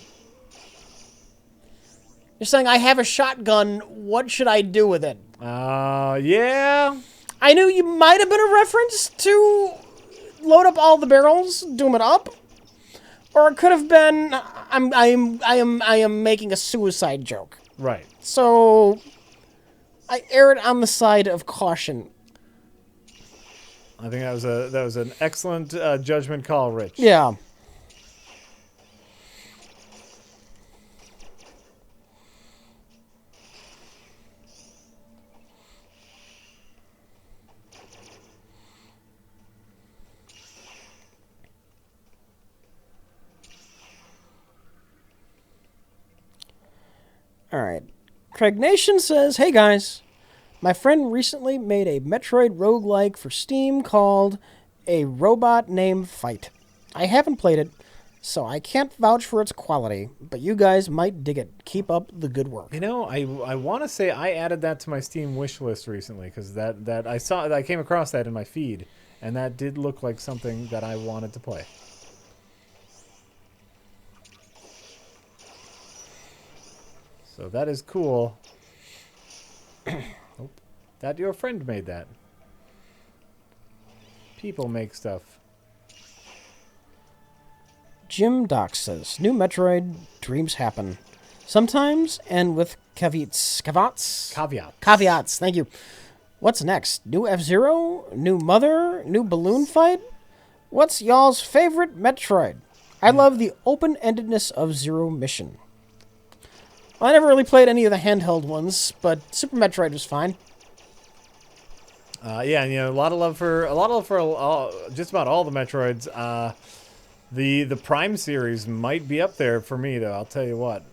You're saying, I have a shotgun, what should I do with it? Yeah. I knew you might have been a reference to load up all the barrels, doom it up. Or it could have been, I am making a suicide joke. Right. So, I erred on the side of caution. I think that was an excellent judgment call, Rich. Yeah. All right. Craig Nation says, hey guys, my friend recently made a Metroid roguelike for Steam called A Robot Named Fight. I haven't played it, so I can't vouch for its quality, but you guys might dig it. Keep up the good work. You know, I want to say I added that to my Steam wish list recently because that I came across that in my feed, and that did look like something that I wanted to play. So that is cool. Oh, that your friend made that. People make stuff. Jim Doc says, new Metroid, dreams happen. Sometimes, and with caveats. Caveats, thank you. What's next? New F-Zero? New Mother? New balloon fight? What's y'all's favorite Metroid? I love the open-endedness of Zero Mission. Well, I never really played any of the handheld ones, but Super Metroid was fine. Yeah, and, a lot of love for just about all the Metroids. The Prime series might be up there for me, though. I'll tell you what.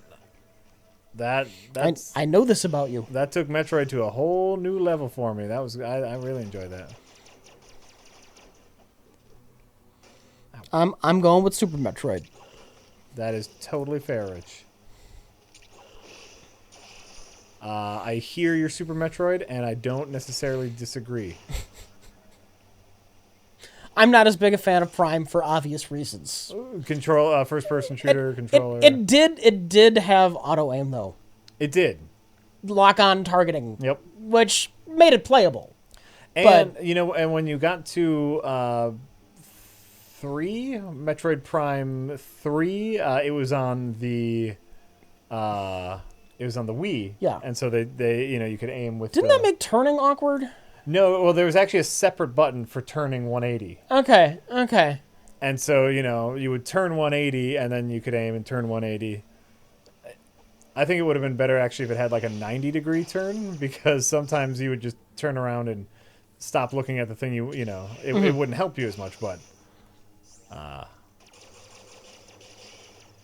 I know this about you. That took Metroid to a whole new level for me. I really enjoyed that. I'm going with Super Metroid. That is totally fair, Rich. I hear your Super Metroid, and I don't necessarily disagree. I'm not as big a fan of Prime for obvious reasons. First-person shooter controller. It did have auto aim though. It did. Lock-on targeting. Yep. Which made it playable. And and when you got to 3, Metroid Prime 3, it was on the Wii. Yeah. And so they you could aim with. Didn't that make turning awkward? No, well, there was actually a separate button for turning 180. Okay. And so, you would turn 180, and then you could aim and turn 180. I think it would have been better, actually, if it had, like, a 90-degree turn, because sometimes you would just turn around and stop looking at the thing it wouldn't help you as much, but...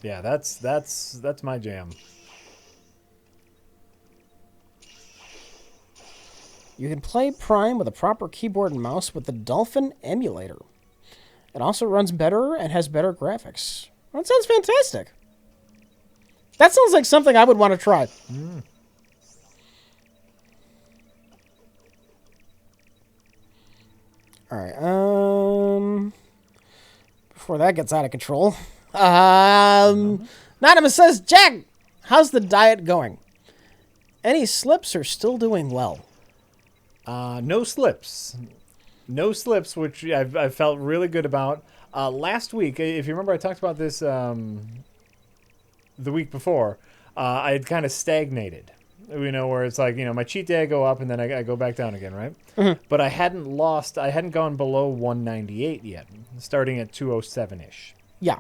yeah, that's my jam. You can play Prime with a proper keyboard and mouse with the Dolphin emulator. It also runs better and has better graphics. That sounds fantastic. That sounds like something I would want to try. All right. Before that gets out of control. Anonymous says, Jack, how's the diet going? Any slips or still doing well? No slips. No slips, which I've felt really good about. Last week, if you remember, I talked about this the week before. I had kind of stagnated. Where it's like, my cheat day I go up and then I go back down again, right? Mm-hmm. But I hadn't gone below 198 yet, starting at 207-ish. Yeah.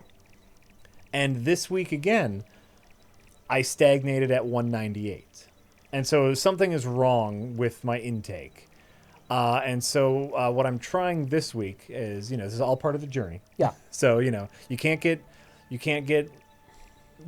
And this week again, I stagnated at 198. And so something is wrong with my intake. And so what I'm trying this week is, this is all part of the journey. Yeah. So, you can't get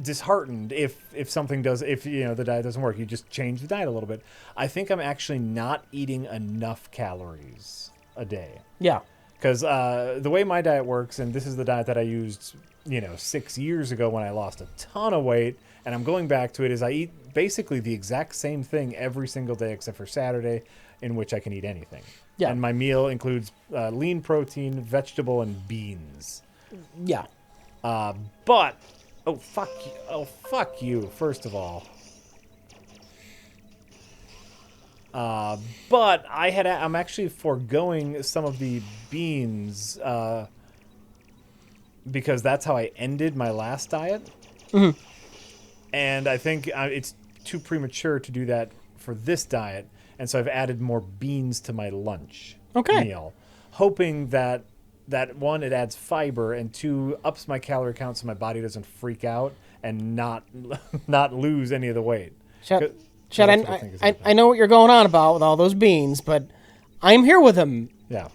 disheartened if something does, if the diet doesn't work. You just change the diet a little bit. I think I'm actually not eating enough calories a day. Yeah. Because the way my diet works, and this is the diet that I used 6 years ago when I lost a ton of weight, and I'm going back to it, is I eat basically the exact same thing every single day except for Saturday, in which I can eat anything. Yeah. And my meal includes lean protein, vegetable, and beans. Yeah. But fuck you, first of all. But I'm actually foregoing some of the beans because that's how I ended my last diet. Mm-hmm. And I think it's too premature to do that for this diet, and so I've added more beans to my lunch meal, hoping that one, it adds fiber, and two, ups my calorie count so my body doesn't freak out and not lose any of the weight. Chad, I know what you're going on about with all those beans, but I'm here with them. Yeah.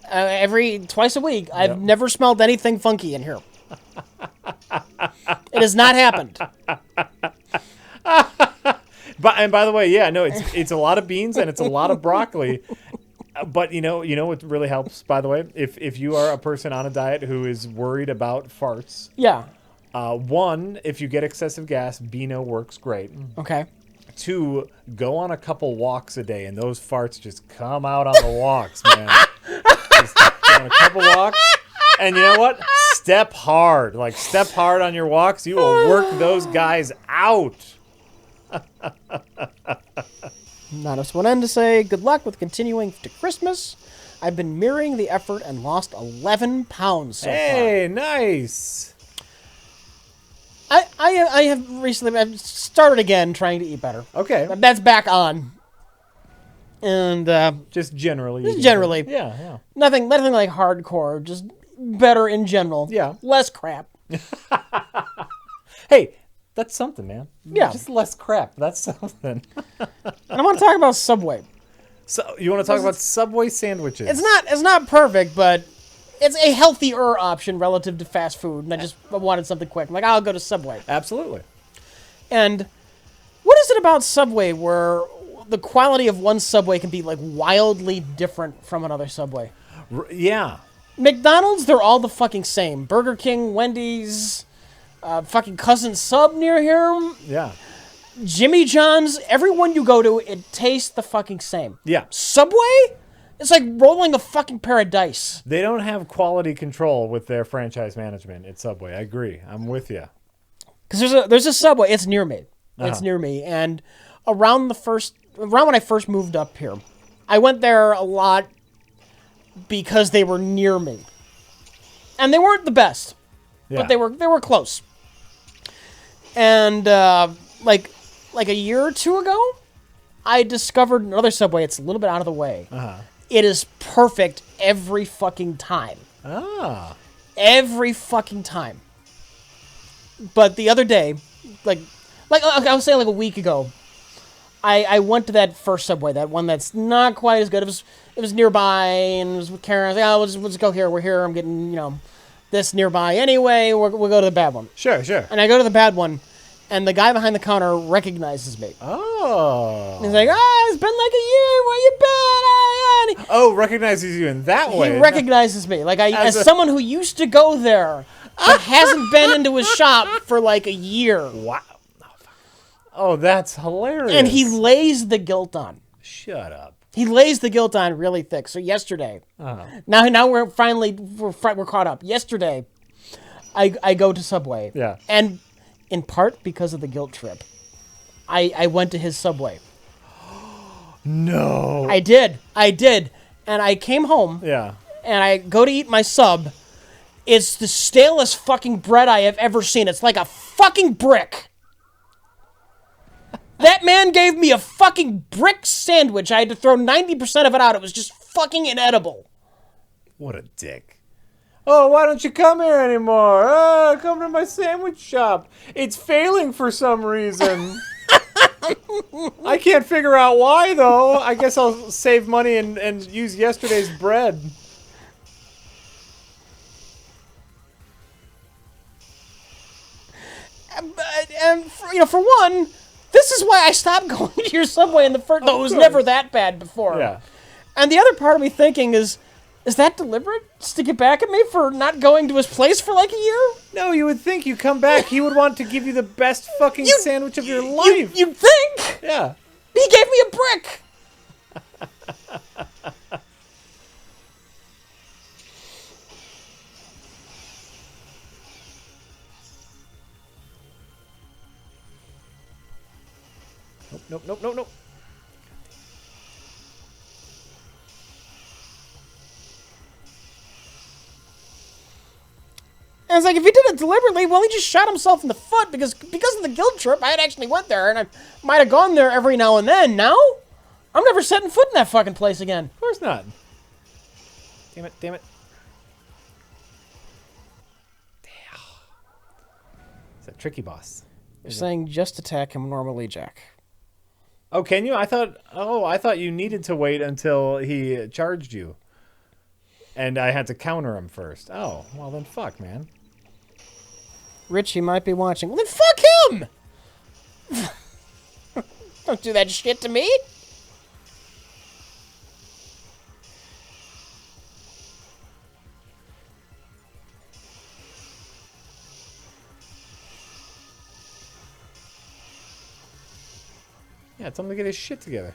Twice a week. I've never smelled anything funky in here. It has not happened. And by the way, it's a lot of beans and it's a lot of broccoli. But you know what really helps, by the way? If you are a person on a diet who is worried about farts. Yeah. One, if you get excessive gas, Beano works great. Okay. Two, go on a couple walks a day, and those farts just come out on the walks, man. Just go on a couple walks, and you know what? Step hard. Like, step hard on your walks. You will work those guys out. Not just one end to say, good luck with continuing to Christmas. I've been mirroring the effort and lost 11 pounds so far. Hey, nice. I have recently I've started again trying to eat better. Okay. That's back on. And just generally. Yeah. Nothing like hardcore, just better in general. Yeah. Less crap. Hey, that's something, man. Yeah. Just less crap. That's something. And I want to talk about Subway. So you want to talk about Subway sandwiches? It's not perfect, but it's a healthier option relative to fast food, and I wanted something quick. I'm like, I'll go to Subway. Absolutely. And what is it about Subway where the quality of one Subway can be like wildly different from another Subway? Yeah. McDonald's, they're all the fucking same. Burger King, Wendy's, fucking Cousin Sub near here. Yeah. Jimmy John's, everyone you go to, it tastes the fucking same. Yeah. Subway? It's like rolling a fucking pair of dice. They don't have quality control with their franchise management at Subway. I agree. I'm with you. Because there's a Subway. It's near me. It's near me. And around when I first moved up here, I went there a lot because they were near me. And they weren't the best. Yeah. But they were close. And like a year or two ago, I discovered another Subway. It's a little bit out of the way. It is perfect every fucking time. Every fucking time. But the other day, like I was saying, like a week ago, I went to that first Subway, that one that's not quite as good. It was nearby, and it was with Karen. I was like, we'll just go here. We're here. I'm getting this nearby anyway. We'll go to the bad one. Sure. And I go to the bad one, and the guy behind the counter recognizes me. Oh. And he's like, it's been like a year. Where you been? Oh, recognizes you in that way. He recognizes me. Like as someone who used to go there, but hasn't been into his shop for like a year. Wow. Oh, that's hilarious. And he lays the guilt on. Shut up. He lays the guilt on really thick. So yesterday, now we're caught up. Yesterday, I go to Subway. Yeah. And in part because of the guilt trip, I went to his Subway. No. I did. And I came home. Yeah. And I go to eat my sub. It's the stalest fucking bread I have ever seen. It's like a fucking brick. That man gave me a fucking brick sandwich. I had to throw 90% of it out. It was just fucking inedible. What a dick. Oh, why don't you come here anymore? Come to my sandwich shop. It's failing for some reason. I can't figure out why, though. I guess I'll save money and use yesterday's bread. And for one, this is why I stopped going to your Subway in the first. Though it was never that bad before. Yeah. And the other part of me thinking is that deliberate? Just to get back at me for not going to his place for like a year? No, you would think you come back, he would want to give you the best fucking sandwich of your life. You'd think? Yeah. He gave me a brick. Nope. And it's like, if he did it deliberately, well, he just shot himself in the foot because of the guilt trip. I had actually went there, and I might have gone there every now and then. Now, I'm never setting foot in that fucking place again. Of course not. Damn it. Damn. It's a tricky boss. You're saying just attack him normally, Jack. Oh, can you? I thought you needed to wait until he charged you. And I had to counter him first. Oh, well then fuck, man. Rich, he might be watching. Well, then fuck him! Don't do that shit to me. Yeah, tell him to get his shit together.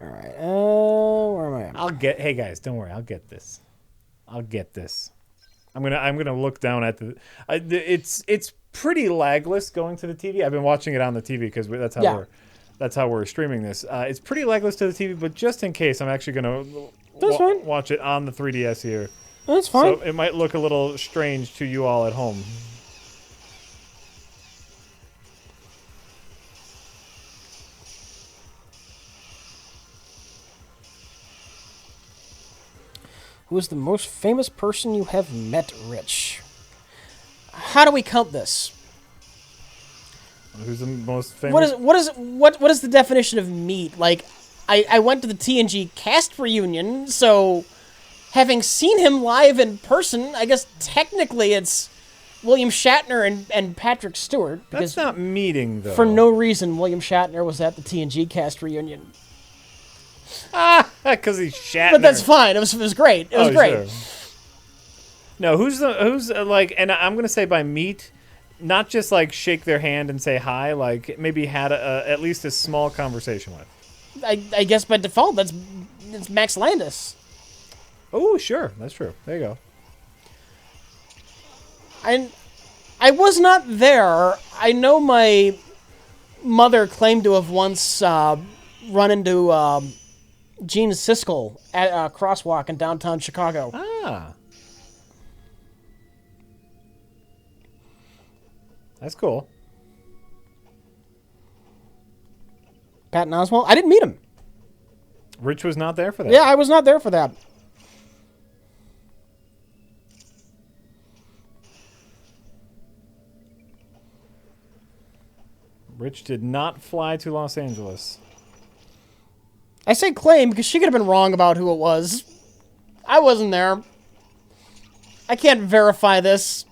Alright, where am I at? Hey guys, don't worry, I'll get this. I'm gonna look down at the. It's pretty lagless going to the TV. I've been watching it on the TV because that's how we're streaming this. It's pretty lagless to the TV, but just in case, I'm actually gonna watch it on the 3DS here. That's fine. So it might look a little strange to you all at home. Who is the most famous person you have met, Rich? How do we count this? Who's the most famous? What is the definition of meet? Like, I went to the TNG cast reunion, so having seen him live in person, I guess technically it's William Shatner and Patrick Stewart. That's not meeting, though. For no reason, William Shatner was at the TNG cast reunion. Because he's Shatner. But that's fine. It was great. It was great. Sure. No, who's like, and I'm gonna say by meet, not just like shake their hand and say hi, like maybe had at least a small conversation with. I guess by default it's Max Landis. Oh, sure, that's true. There you go. I was not there. I know my mother claimed to have once run into Gene Siskel at a crosswalk in downtown Chicago. Ah. That's cool. Patton Oswalt? I didn't meet him. Rich was not there for that. Yeah, I was not there for that. Rich did not fly to Los Angeles. I say claim because she could have been wrong about who it was. I wasn't there. I can't verify this.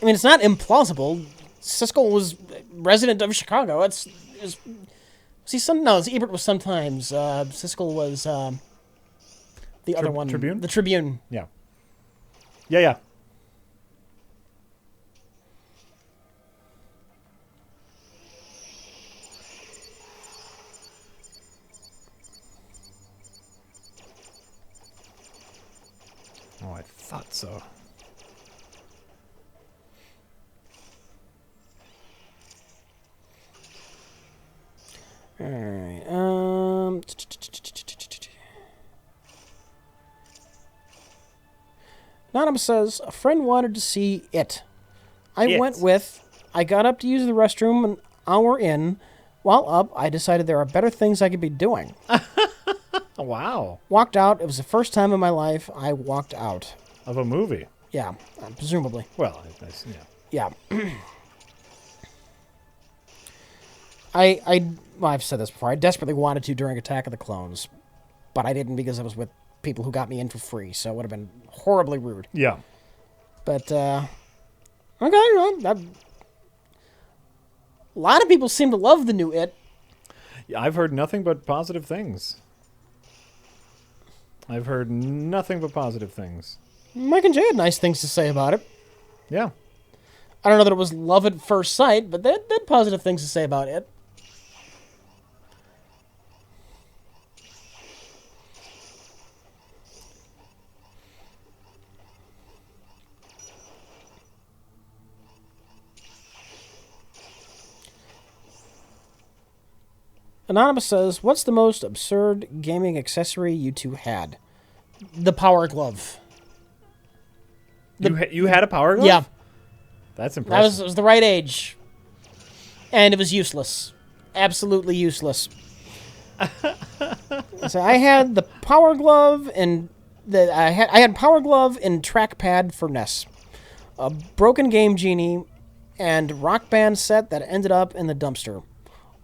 I mean, it's not implausible. Siskel was resident of Chicago. Was he some? No, Ebert was sometimes. Siskel was the other one. Tribune? The Tribune. Yeah. Yeah. Oh, I thought so. All right. Anonymous says, a friend wanted to see it. I went with. I got up to use the restroom an hour in. While up, I decided there are better things I could be doing. Wow. Walked out. It was the first time in my life I walked out. Of a movie. Yeah, presumably. Well, yeah. Yeah. Well, I've said this before. I desperately wanted to during Attack of the Clones, but I didn't because I was with people who got me in for free, so it would have been horribly rude. Yeah. But, okay, well, a lot of people seem to love the new It. Yeah, I've heard nothing but positive things. Mike and Jay had nice things to say about it. Yeah. I don't know that it was love at first sight, but they had positive things to say about it. Anonymous says, what's the most absurd gaming accessory you two had? The Power Glove. You had a Power Glove? Yeah. That's impressive. It was the right age. And it was useless. Absolutely useless. So I had the Power Glove and I had Power Glove and trackpad for NES. A broken Game Genie and Rock Band set that ended up in the dumpster.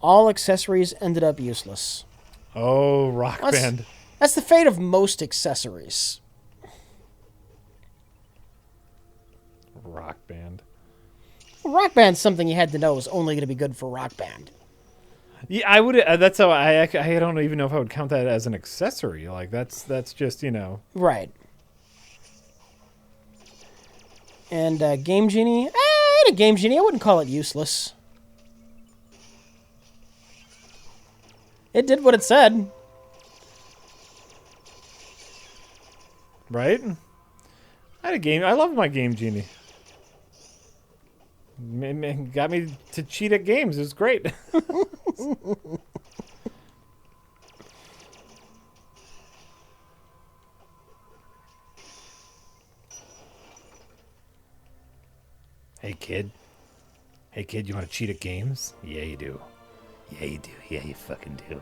All accessories ended up useless. Oh, Rock Band. That's the fate of most accessories. Rock Band. Rock Band's something you had to know was only going to be good for Rock Band. Yeah, I would. That's how I don't even know if I would count that as an accessory. Like that's just Right. And Game Genie. I had a Game Genie. I wouldn't call it useless. It did what it said. Right? I had a game. I love my Game Genie. Got me to cheat at games. It was great. Hey kid, you want to cheat at games? Yeah, you do. Yeah, you do. Yeah, you fucking do.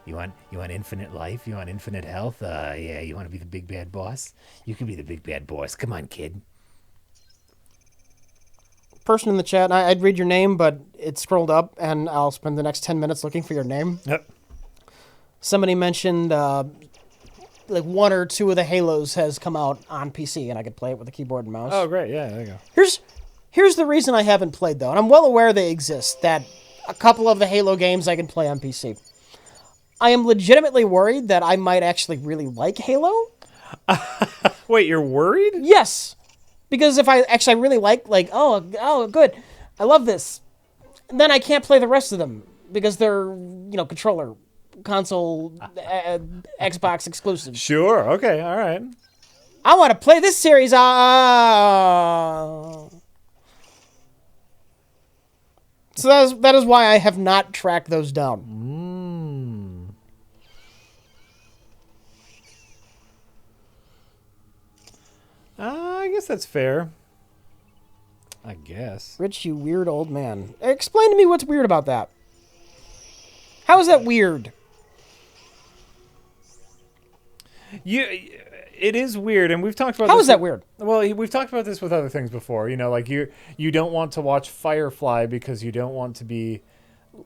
You want infinite life? You want infinite health? Yeah, you want to be the big bad boss? You can be the big bad boss. Come on, kid. Person in the chat, I'd read your name, but it scrolled up, and I'll spend the next 10 minutes looking for your name. Yep. Somebody mentioned like one or two of the Halos has come out on PC, and I could play it with a keyboard and mouse. Oh, great. Yeah, there you go. Here's the reason I haven't played, though, and I'm well aware they exist, that a couple of the Halo games I can play on PC. I am legitimately worried that I might actually really like Halo. Wait, you're worried? Yes. Because if I really like, oh, good, I love this, then I can't play the rest of them because they're, controller, console, Xbox exclusive. Sure. Okay. All right. I want to play this series. So that is why I have not tracked those down. I guess that's fair. I guess. Rich, you weird old man. Explain to me what's weird about that. How is that weird? It is weird, and we've talked about. How is that weird? Well, we've talked about this with other things before. Like you don't want to watch Firefly because you don't want to be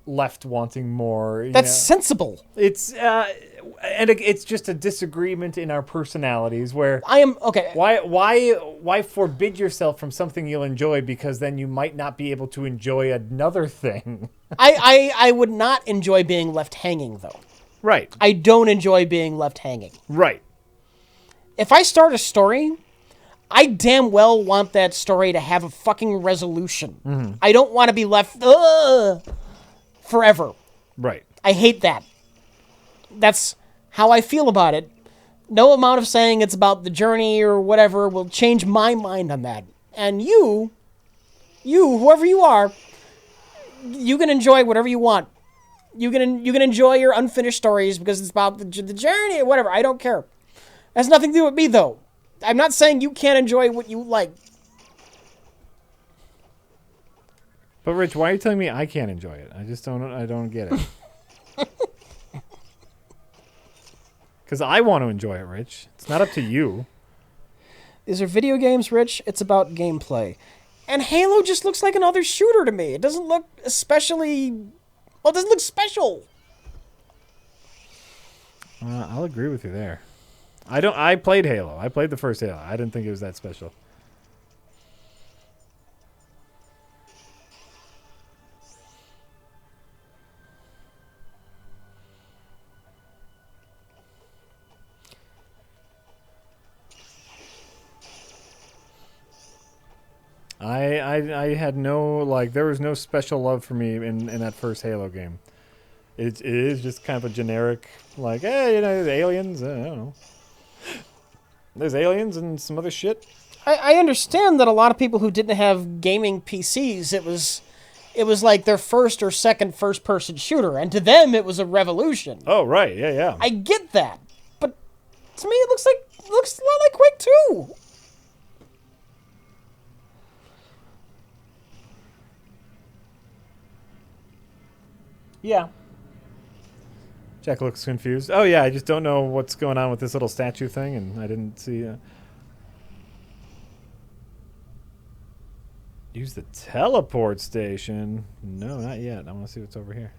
left wanting more. That's sensible. It's it's just a disagreement in our personalities where I am okay. Why forbid yourself from something you'll enjoy because then you might not be able to enjoy another thing. I would not enjoy being left hanging though. Right. I don't enjoy being left hanging. Right. If I start a story, I damn well want that story to have a fucking resolution. Mm-hmm. I don't want to be left forever. Right. I hate that. That's how I feel about it. No amount of saying it's about the journey or whatever will change my mind on that. And you, whoever you are, you can enjoy whatever you want. You can enjoy your unfinished stories because it's about the journey or whatever. I don't care. It has nothing to do with me, though. I'm not saying you can't enjoy what you like. But Rich, why are you telling me I can't enjoy it? I just don't. I don't get it. Because I want to enjoy it, Rich. It's not up to you. These are video games, Rich. It's about gameplay. And Halo just looks like another shooter to me. It doesn't look especially... Well, it doesn't look special. I'll agree with you there. I played Halo. I played the first Halo. I didn't think it was that special. I had no, like, there was no special love for me in that first Halo game. It is just kind of a generic, like, hey, you know, there's aliens, I don't know. There's aliens and some other shit. I understand that a lot of people who didn't have gaming PCs, it was like their first or second first-person shooter, and to them it was a revolution. Oh, right, yeah. I get that, but to me it looks a lot like Quake 2. Yeah. Jack looks confused. Oh, yeah, I just don't know what's going on with this little statue thing, and I didn't see... Use the teleport station. No, not yet. I want to see what's over here.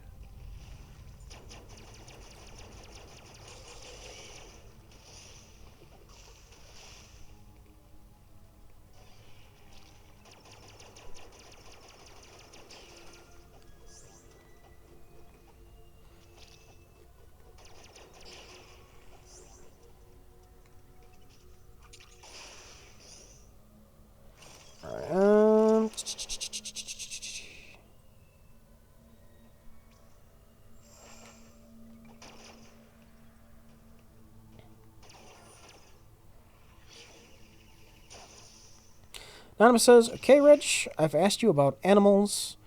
Anonymous says, okay, Rich, I've asked you about animals,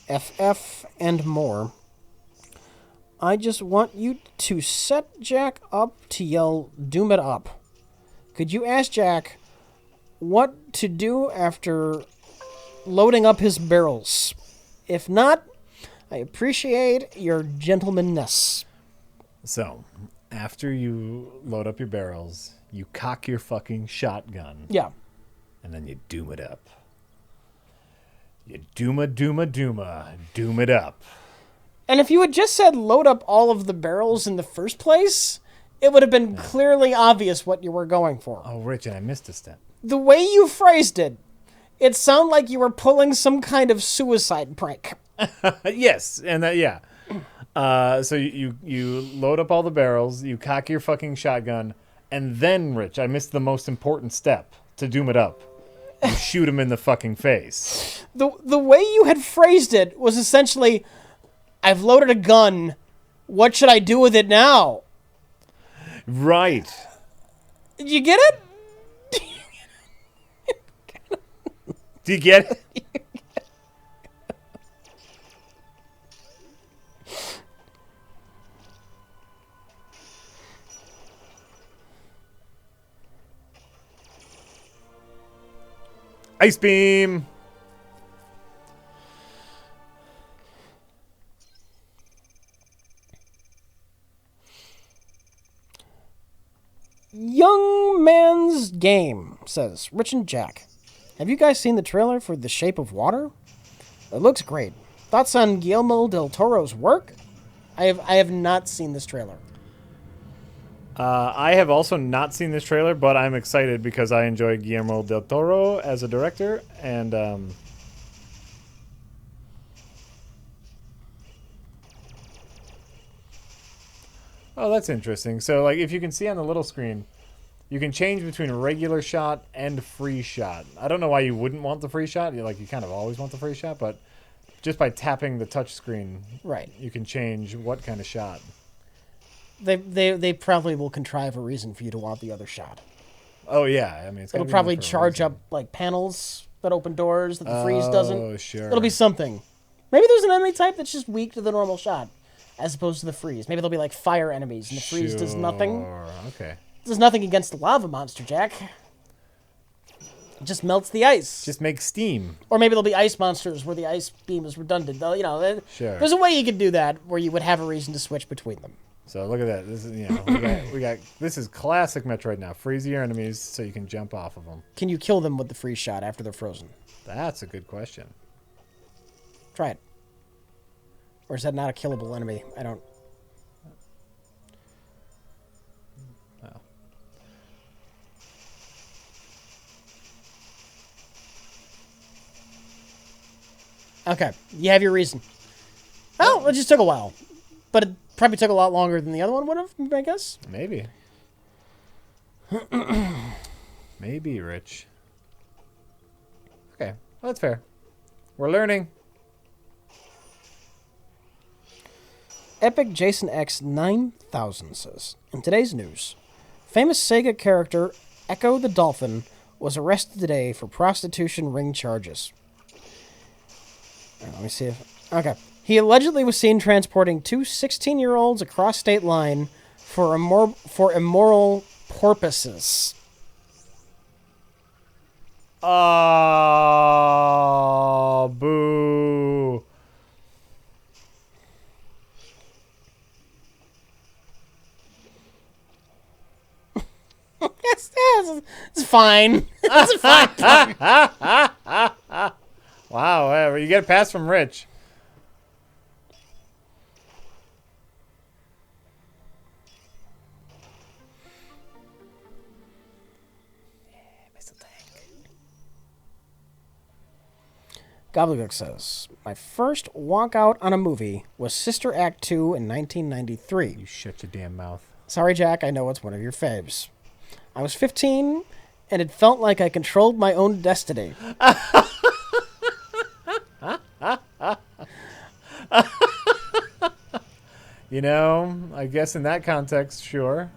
FF, and more. I just want you to set Jack up to yell, doom it up. Could you ask Jack what to do after loading up his barrels? If not, I appreciate your gentlemanness. So, after you load up your barrels, you cock your fucking shotgun. Yeah. And then you doom it up. You doom it up. And if you had just said load up all of the barrels in the first place, it would have been clearly obvious what you were going for. Oh, Rich, and I missed a step. The way you phrased it, it sounded like you were pulling some kind of suicide prank. Yes, and yeah. So you load up all the barrels, you cock your fucking shotgun, and then, Rich, I missed the most important step to doom it up. You shoot him in the fucking face. The way you had phrased it was essentially, I've loaded a gun. What should I do with it now? Right. Did you get it? Do you get it? Ice beam. Young Man's Game says, Rich and Jack, have you guys seen the trailer for The Shape of Water? It looks great. Thoughts on Guillermo del Toro's work? I have not seen this trailer. I have also not seen this trailer, but I'm excited because I enjoy Guillermo del Toro as a director, and oh, that's interesting. So, like, if you can see on the little screen, you can change between regular shot and free shot. I don't know why you wouldn't want the free shot. You kind of always want the free shot, but just by tapping the touch screen, right, you can change what kind of shot. They probably will contrive a reason for you to want the other shot. Oh yeah, I mean it'll probably charge up like panels that open doors that the freeze doesn't. Oh sure. It'll be something. Maybe there's an enemy type that's just weak to the normal shot. as opposed to the freeze. Maybe they'll be like fire enemies, and the freeze does nothing. Okay. Does nothing against the lava monster, Jack. It just melts the ice. Just make steam. Or maybe there'll be ice monsters where the ice beam is redundant. You know, Sure. There's a way you could do that where you would have a reason to switch between them. So look at that. This is, we got this is classic Metroid now. Freeze your enemies so you can jump off of them. Can you kill them with the freeze shot after they're frozen? That's a good question. Try it. Or is that not a killable enemy? I don't... Oh. Okay, you have your reason. Oh, it just took a while. But it probably took a lot longer than the other one would have, I guess. Maybe. Maybe, Rich. Okay, well, that's fair. We're learning. Epic Jason X 9000 says, in today's news, famous Sega character Echo the Dolphin was arrested today for prostitution ring charges. Let me see if... Okay. He allegedly was seen transporting two 16-year-olds across state line for immoral purposes. Oh, boo. It's fine. It's fine. Wow, you get a pass from Rich. Gobbledygook says, my first walkout on a movie was Sister Act 2 in 1993. You shut your damn mouth. Sorry, Jack, I know it's one of your faves. I was 15, and it felt like I controlled my own destiny. You know, I guess in that context, sure.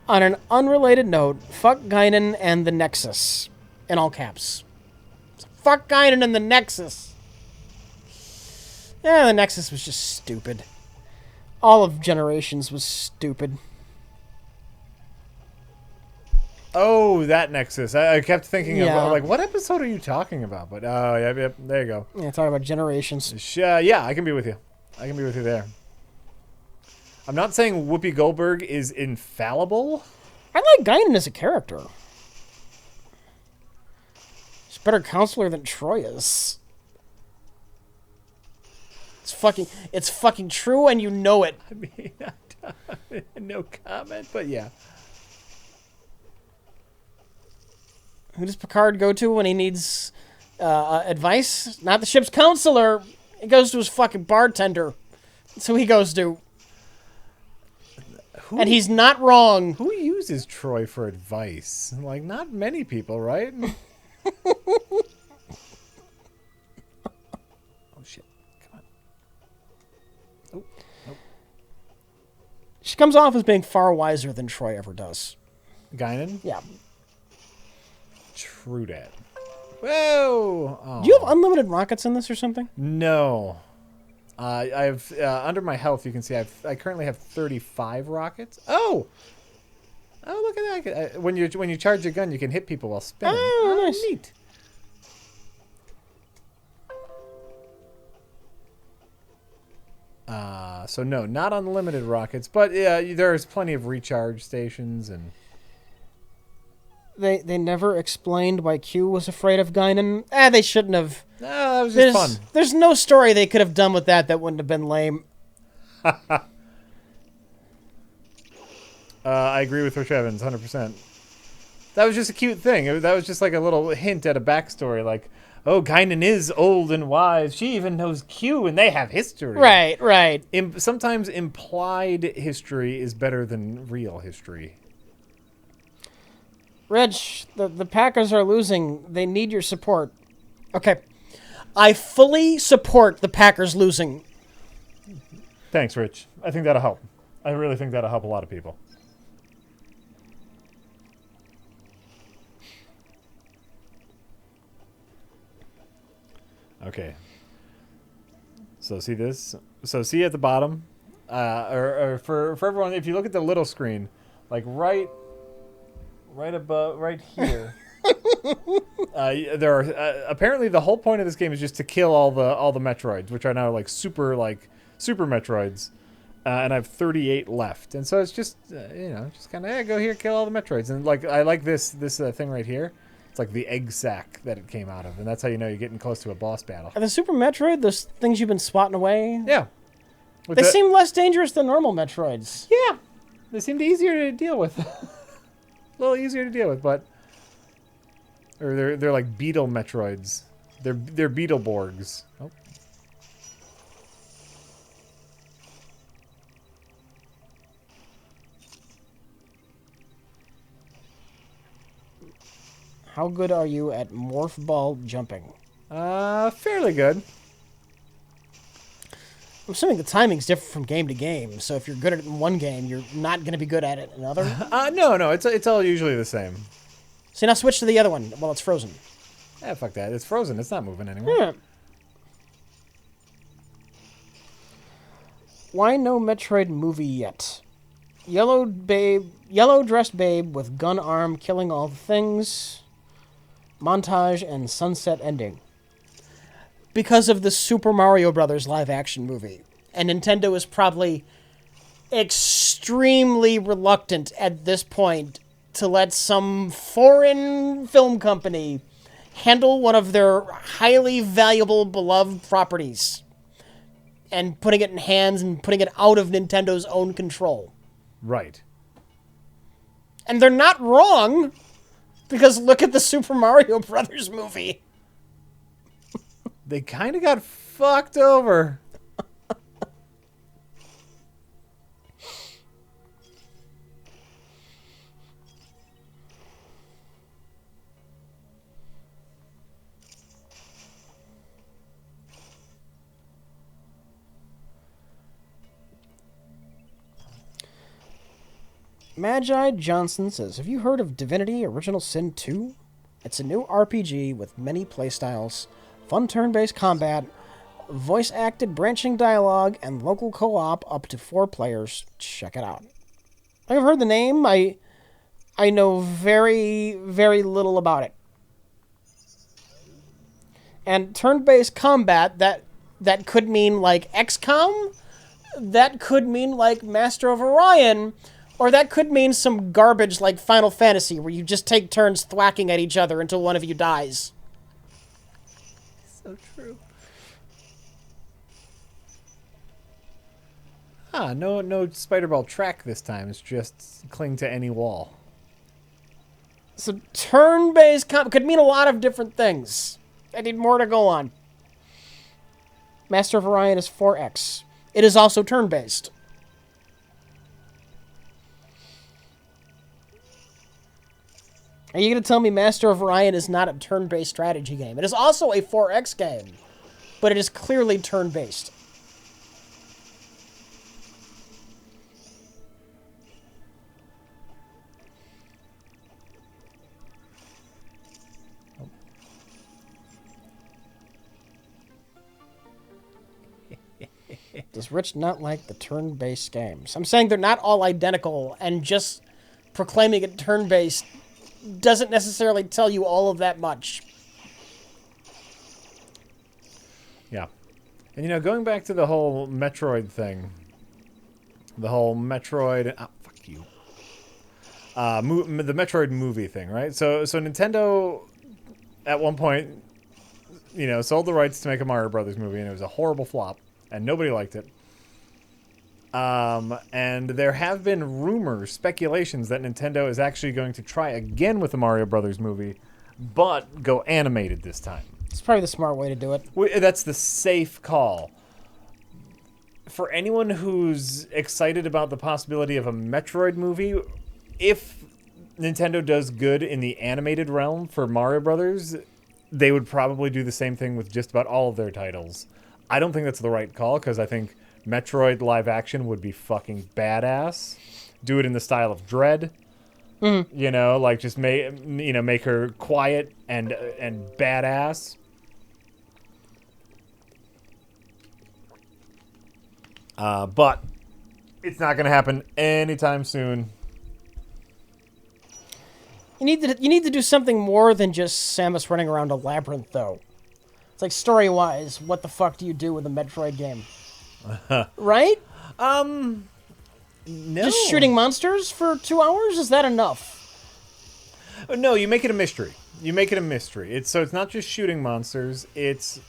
On an unrelated note, fuck Guinan and the Nexus. In all caps. Fuck Guinan and the Nexus. Yeah, the Nexus was just stupid. All of Generations was stupid. Oh, that Nexus. I kept thinking Yeah. of, like, what episode are you talking about? But, oh, yeah, there you go. Yeah, talking about Generations. Yeah, I can be with you. I can be with you there. I'm not saying Whoopi Goldberg is infallible. I like Guinan as a character. She's a better counselor than Troy is. It's fucking true, and you know it. I mean, no comment, but yeah. Who does Picard go to when he needs advice? Not the ship's counselor. He goes to his fucking bartender. That's who he goes to. And he's not wrong. Who uses Troy for advice? Like, not many people, right? Oh, shit. Come on. Oh. She comes off as being far wiser than Troy ever does. Guinan? Yeah. True dat. Whoa! Oh. Do you have unlimited rockets in this or something? No. I have under my health. You can see I currently have 35 rockets. Oh, look at that! When you charge your gun, you can hit people while spinning. Oh, nice. Neat. So no, not unlimited rockets, but there's plenty of recharge stations and. They never explained why Q was afraid of Guinan. They shouldn't have. No, that was just fun. There's no story they could have done with that wouldn't have been lame. I agree with Rich Evans, 100%. That was just a cute thing. That was just like a little hint at a backstory, like, oh, Guinan is old and wise. She even knows Q, and they have history. Right. Sometimes implied history is better than real history. Reg, the Packers are losing. They need your support. Okay. I fully support the Packers losing. Thanks, Rich. I think that'll help. I really think that'll help a lot of people. Okay. So see this? So see at the bottom? or for everyone, if you look at the little screen, like right above, right here, there are apparently the whole point of this game is just to kill all the Metroids, which are now like super Metroids, and I have 38 left, and so it's just just kind of go here, kill all the Metroids, and like I like this thing right here. It's like the egg sack that it came out of, and that's how you know you're getting close to a boss battle. Are the Super Metroid those things you've been swatting away? Yeah. They seem less dangerous than normal Metroids. Yeah. They seemed easier to deal with. A little easier to deal with, but... Or they're like beetle Metroids. They're Beetleborgs. Oh. How good are you at morph ball jumping? Fairly good. I'm assuming the timing's different from game to game, so if you're good at it in one game, you're not going to be good at it in another? No, it's all usually the same. So now switch to the other one while it's frozen. Yeah, fuck that. It's frozen. It's not moving anymore. Yeah. Why no Metroid movie yet? Yellow dressed babe with gun arm killing all the things. Montage and sunset ending. Because of the Super Mario Brothers live action movie. And Nintendo is probably extremely reluctant at this point to let some foreign film company handle one of their highly valuable, beloved properties and putting it in hands and putting it out of Nintendo's own control. Right. And they're not wrong, because look at the Super Mario Brothers movie. They kind of got fucked over. Magi Johnson says, have you heard of Divinity Original Sin 2? It's a new RPG with many playstyles, fun turn-based combat, voice-acted branching dialogue, and local co-op up to 4 players. Check it out. I've heard the name. I know very, very little about it. And turn-based combat, that could mean like XCOM, that could mean like Master of Orion, or that could mean some garbage like Final Fantasy, where you just take turns thwacking at each other until one of you dies. So true. No spider ball track this time. It's just cling to any wall. So turn-based could mean a lot of different things. I need more to go on. Master of Orion is 4X. It is also turn-based. Are you going to tell me Master of Orion is not a turn-based strategy game? It is also a 4X game, but it is clearly turn-based. Does Rich not like the turn-based games? I'm saying they're not all identical, and just proclaiming it turn-based doesn't necessarily tell you all of that much. Yeah. And, going back to the whole Metroid thing, the whole Metroid... Oh, fuck you. The Metroid movie thing, right? So Nintendo, at one point, sold the rights to make a Mario Brothers movie, and it was a horrible flop, and nobody liked it. And there have been rumors, speculations, that Nintendo is actually going to try again with the Mario Brothers movie, but go animated this time. It's probably the smart way to do it. That's the safe call. For anyone who's excited about the possibility of a Metroid movie, if Nintendo does good in the animated realm for Mario Brothers, they would probably do the same thing with just about all of their titles. I don't think that's the right call, because I think Metroid live action would be fucking badass. Do it in the style of Dread. Mm-hmm. Just make her quiet and badass. But It's not going to happen anytime soon. You need to do something more than just Samus running around a labyrinth, though. It's like, story-wise, what the fuck do you do with a Metroid game? Right? No. Just shooting monsters for 2 hours? Is that enough? No, you make it a mystery. You make it a mystery. It's not just shooting monsters. It's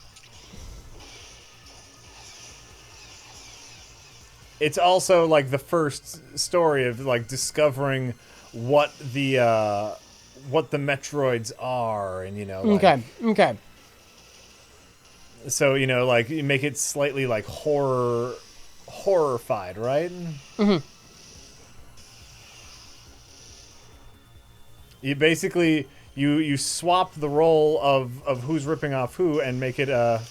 also like the first story of like discovering what the Metroids are, and like, Okay. So like you make it slightly like horrified, right? Mm-hmm. You basically you swap the role of who's ripping off who and make it a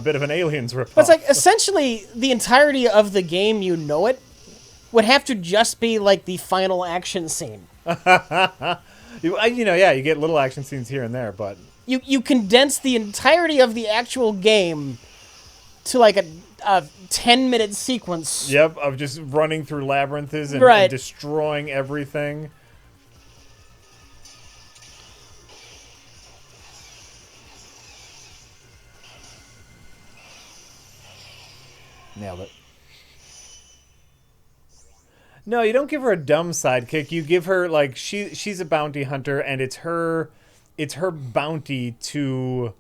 bit of an Aliens ripoff. But it's like, essentially, the entirety of the game, would have to just be like the final action scene. You get little action scenes here and there, but You condense the entirety of the actual game to like a 10-minute sequence. Yep, of just running through labyrinths and, Right. and destroying everything. Nailed it. No, you don't give her a dumb sidekick. You give her like she's a bounty hunter, and it's her bounty to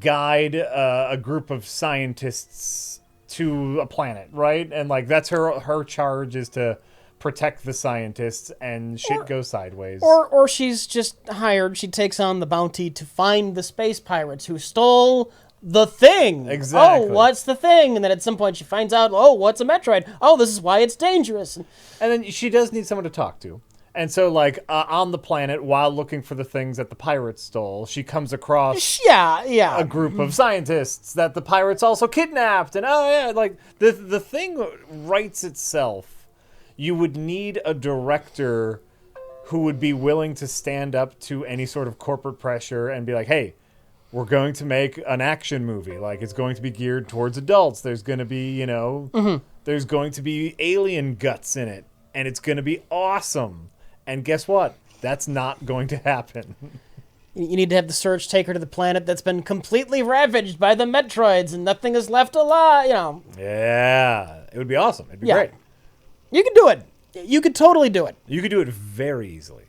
guide a group of scientists to a planet, right? And like that's her charge is to protect the scientists, and shit goes sideways. Or she's just hired. She takes on the bounty to find the space pirates who stole the thing. Exactly. Oh, what's the thing? And then at some point she finds out, oh, what's a Metroid? Oh, this is why it's dangerous. And then she does need someone to talk to. And so, like, on the planet, while looking for the things that the pirates stole, she comes across Yeah. a group of scientists that the pirates also kidnapped. And, like, the thing writes itself. You would need a director who would be willing to stand up to any sort of corporate pressure and be like, hey, we're going to make an action movie. Like, it's going to be geared towards adults. There's going to be, there's going to be alien guts in it. And it's going to be awesome. And guess what? That's not going to happen. You need to have the Surge take her to the planet that's been completely ravaged by the Metroids and nothing is left alive, Yeah. It would be awesome. It'd be great. You could do it. You could totally do it. You could do it very easily.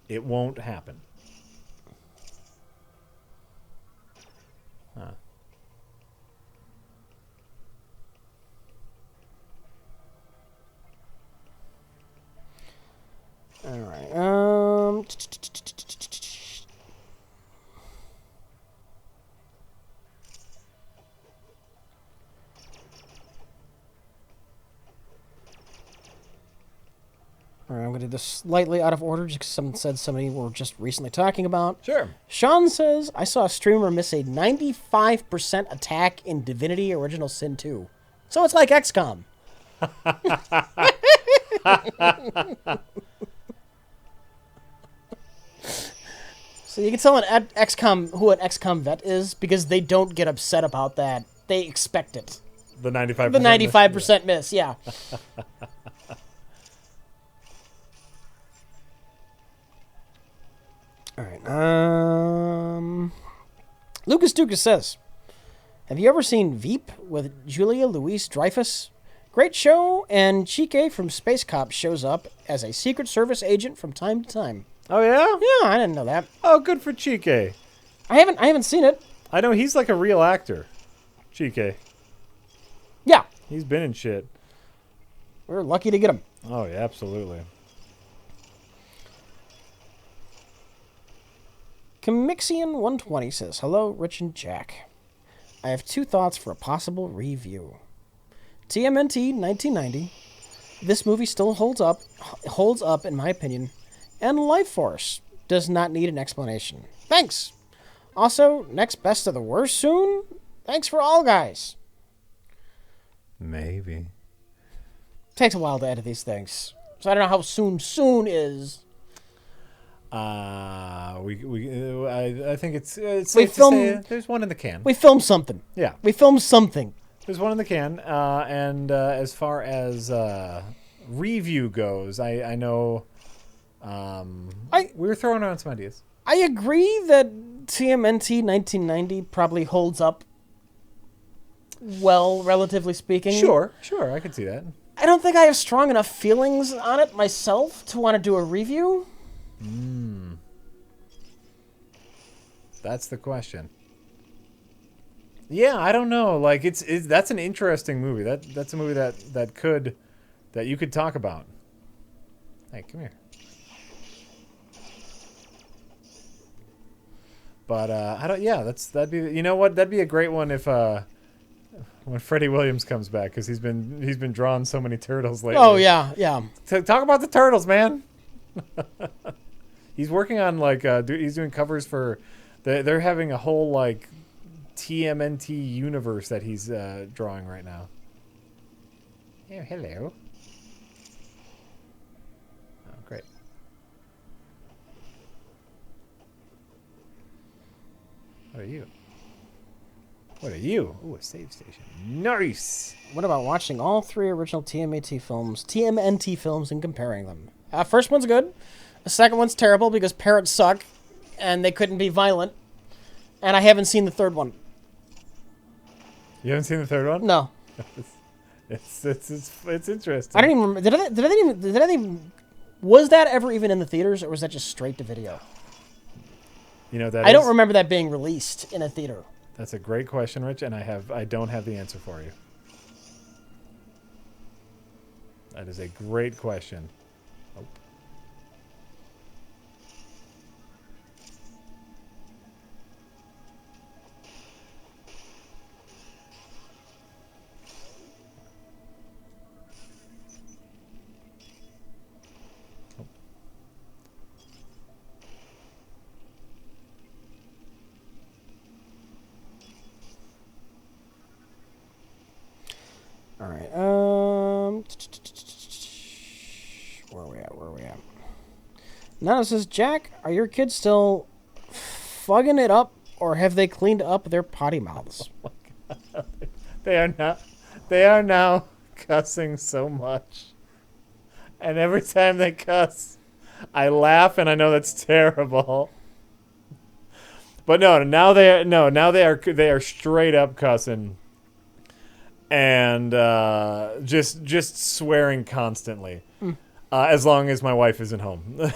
It won't happen. Huh. All right. All right, I'm going to do this slightly out of order just because someone said somebody we were just recently talking about. Sure. Sean says, I saw a streamer miss a 95% attack in Divinity Original Sin 2. So it's like XCOM. So you can tell an XCOM who an XCOM vet is because they don't get upset about that. They expect it. The 95%. The 95% miss, yeah. All right. Lucas Dukas says, have you ever seen Veep with Julia Louis-Dreyfus? Great show, and Chike from Space Cop shows up as a Secret Service agent from time to time. Oh, yeah? Yeah, I didn't know that. Oh, good for Chike. I haven't seen it. I know he's like a real actor. Chike. Yeah. He's been in shit. We're lucky to get him. Oh, yeah, absolutely. Comixian120 says, hello, Rich and Jack. I have two thoughts for a possible review. TMNT 1990. This movie still holds up in my opinion. And Life Force does not need an explanation. Thanks. Also, next best of the worst soon? Thanks for all, guys. Maybe. Takes a while to edit these things. So I don't know how soon is. I think it's safe to say there's one in the can. We filmed something. Yeah. We filmed something. There's one in the can. And as far as review goes, I know we were throwing around some ideas. I agree that TMNT 1990 probably holds up well, relatively speaking. Sure, I can see that. I don't think I have strong enough feelings on it myself to want to do a review. That's the question. Yeah, I don't know. Like it's that's an interesting movie. That's a movie that you could talk about. Hey, come here. But I don't. Yeah, that'd be. You know what? That'd be a great one if when Freddie Williams comes back, because he's been drawing so many turtles lately. Oh yeah. Talk about the turtles, man. He's working on like he's doing covers for. They're having a whole like TMNT universe that he's drawing right now. Oh, hello. Oh, great. What are you? What are you? Ooh, a save station. Nice. What about watching all 3 original TMNT films and comparing them? First one's good. The second one's terrible because parrots suck and they couldn't be violent. And I haven't seen the third one. You haven't seen the third one? No. It's interesting. I don't even remember. Did I even was that ever even in the theaters, or was that just straight to video? You know that I don't remember that being released in a theater. That's a great question, Rich, and I don't have the answer for you. That is a great question. Oh. All right. Where are we at? Now it says, Jack, are your kids still fugging it up, or have they cleaned up their potty mouths? Oh my God. They are now cussing so much. And every time they cuss, I laugh and I know that's terrible. But now they are straight up cussing. And just swearing constantly, as long as my wife isn't home,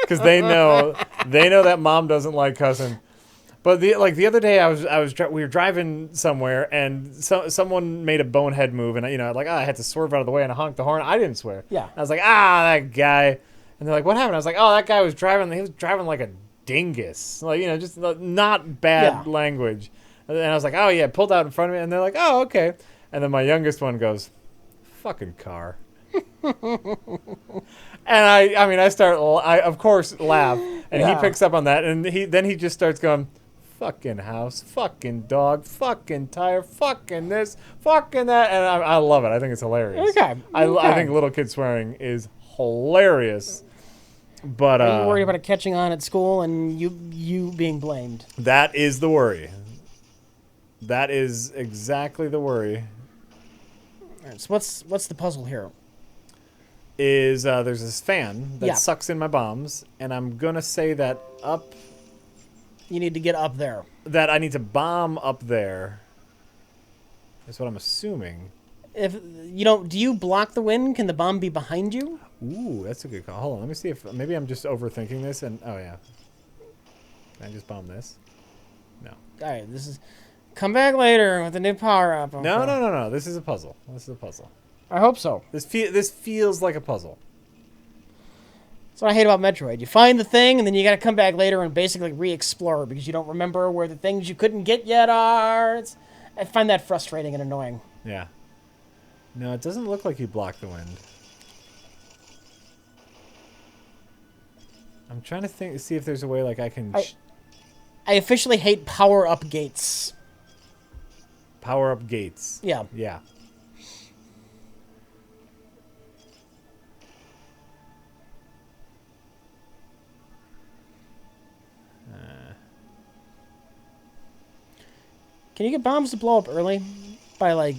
because they know that mom doesn't like cussing. But the other day, we were driving somewhere, and someone made a bonehead move, and I had to swerve out of the way and I honked the horn. I didn't swear. Yeah. I was like, that guy, and they're like, what happened? I was like, oh, that guy was driving. He was driving like a dingus, like just not bad language. And I was like, oh, yeah, pulled out in front of me. And they're like, oh, okay. And then my youngest one goes, fucking car. And I of course, laugh. And he picks up on that. And he just starts going, fucking house, fucking dog, fucking tire, fucking this, fucking that. And I love it. I think it's hilarious. Okay. I think little kid swearing is hilarious. But are you worried about it catching on at school and you being blamed? That is the worry. That is exactly the worry. All right, so what's the puzzle here? Is there's this fan that sucks in my bombs, and I'm gonna say that up. You need to get up there. That I need to bomb up there. That's what I'm assuming. If you don't, do you block the wind? Can the bomb be behind you? Ooh, that's a good call. Hold on, let me see if maybe I'm just overthinking this. And oh yeah, can I just bomb this? No. All right, this is. Come back later with a new power up. Okay. No. This is a puzzle. I hope so. This feels like a puzzle. That's what I hate about Metroid. You find the thing, and then you got to come back later and basically re-explore because you don't remember where the things you couldn't get yet are. I find that frustrating and annoying. Yeah. No, it doesn't look like you blocked the wind. I'm trying to see if there's a way like I can. I officially hate power-up gates. Power-up gates. Yeah. Yeah. Can you get bombs to blow up early by, like,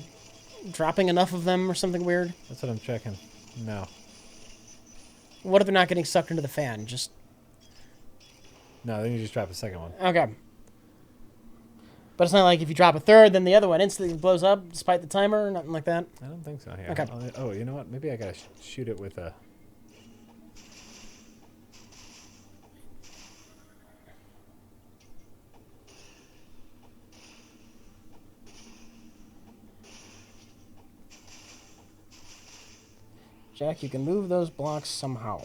dropping enough of them or something weird? That's what I'm checking. No. What if they're not getting sucked into the fan? Just... No, then you just drop a second one. Okay. But it's not like if you drop a third, then the other one instantly blows up despite the timer or nothing like that? I don't think so. Here. Okay. Oh, you know what? Maybe I gotta shoot it with a... Jack, you can move those blocks somehow.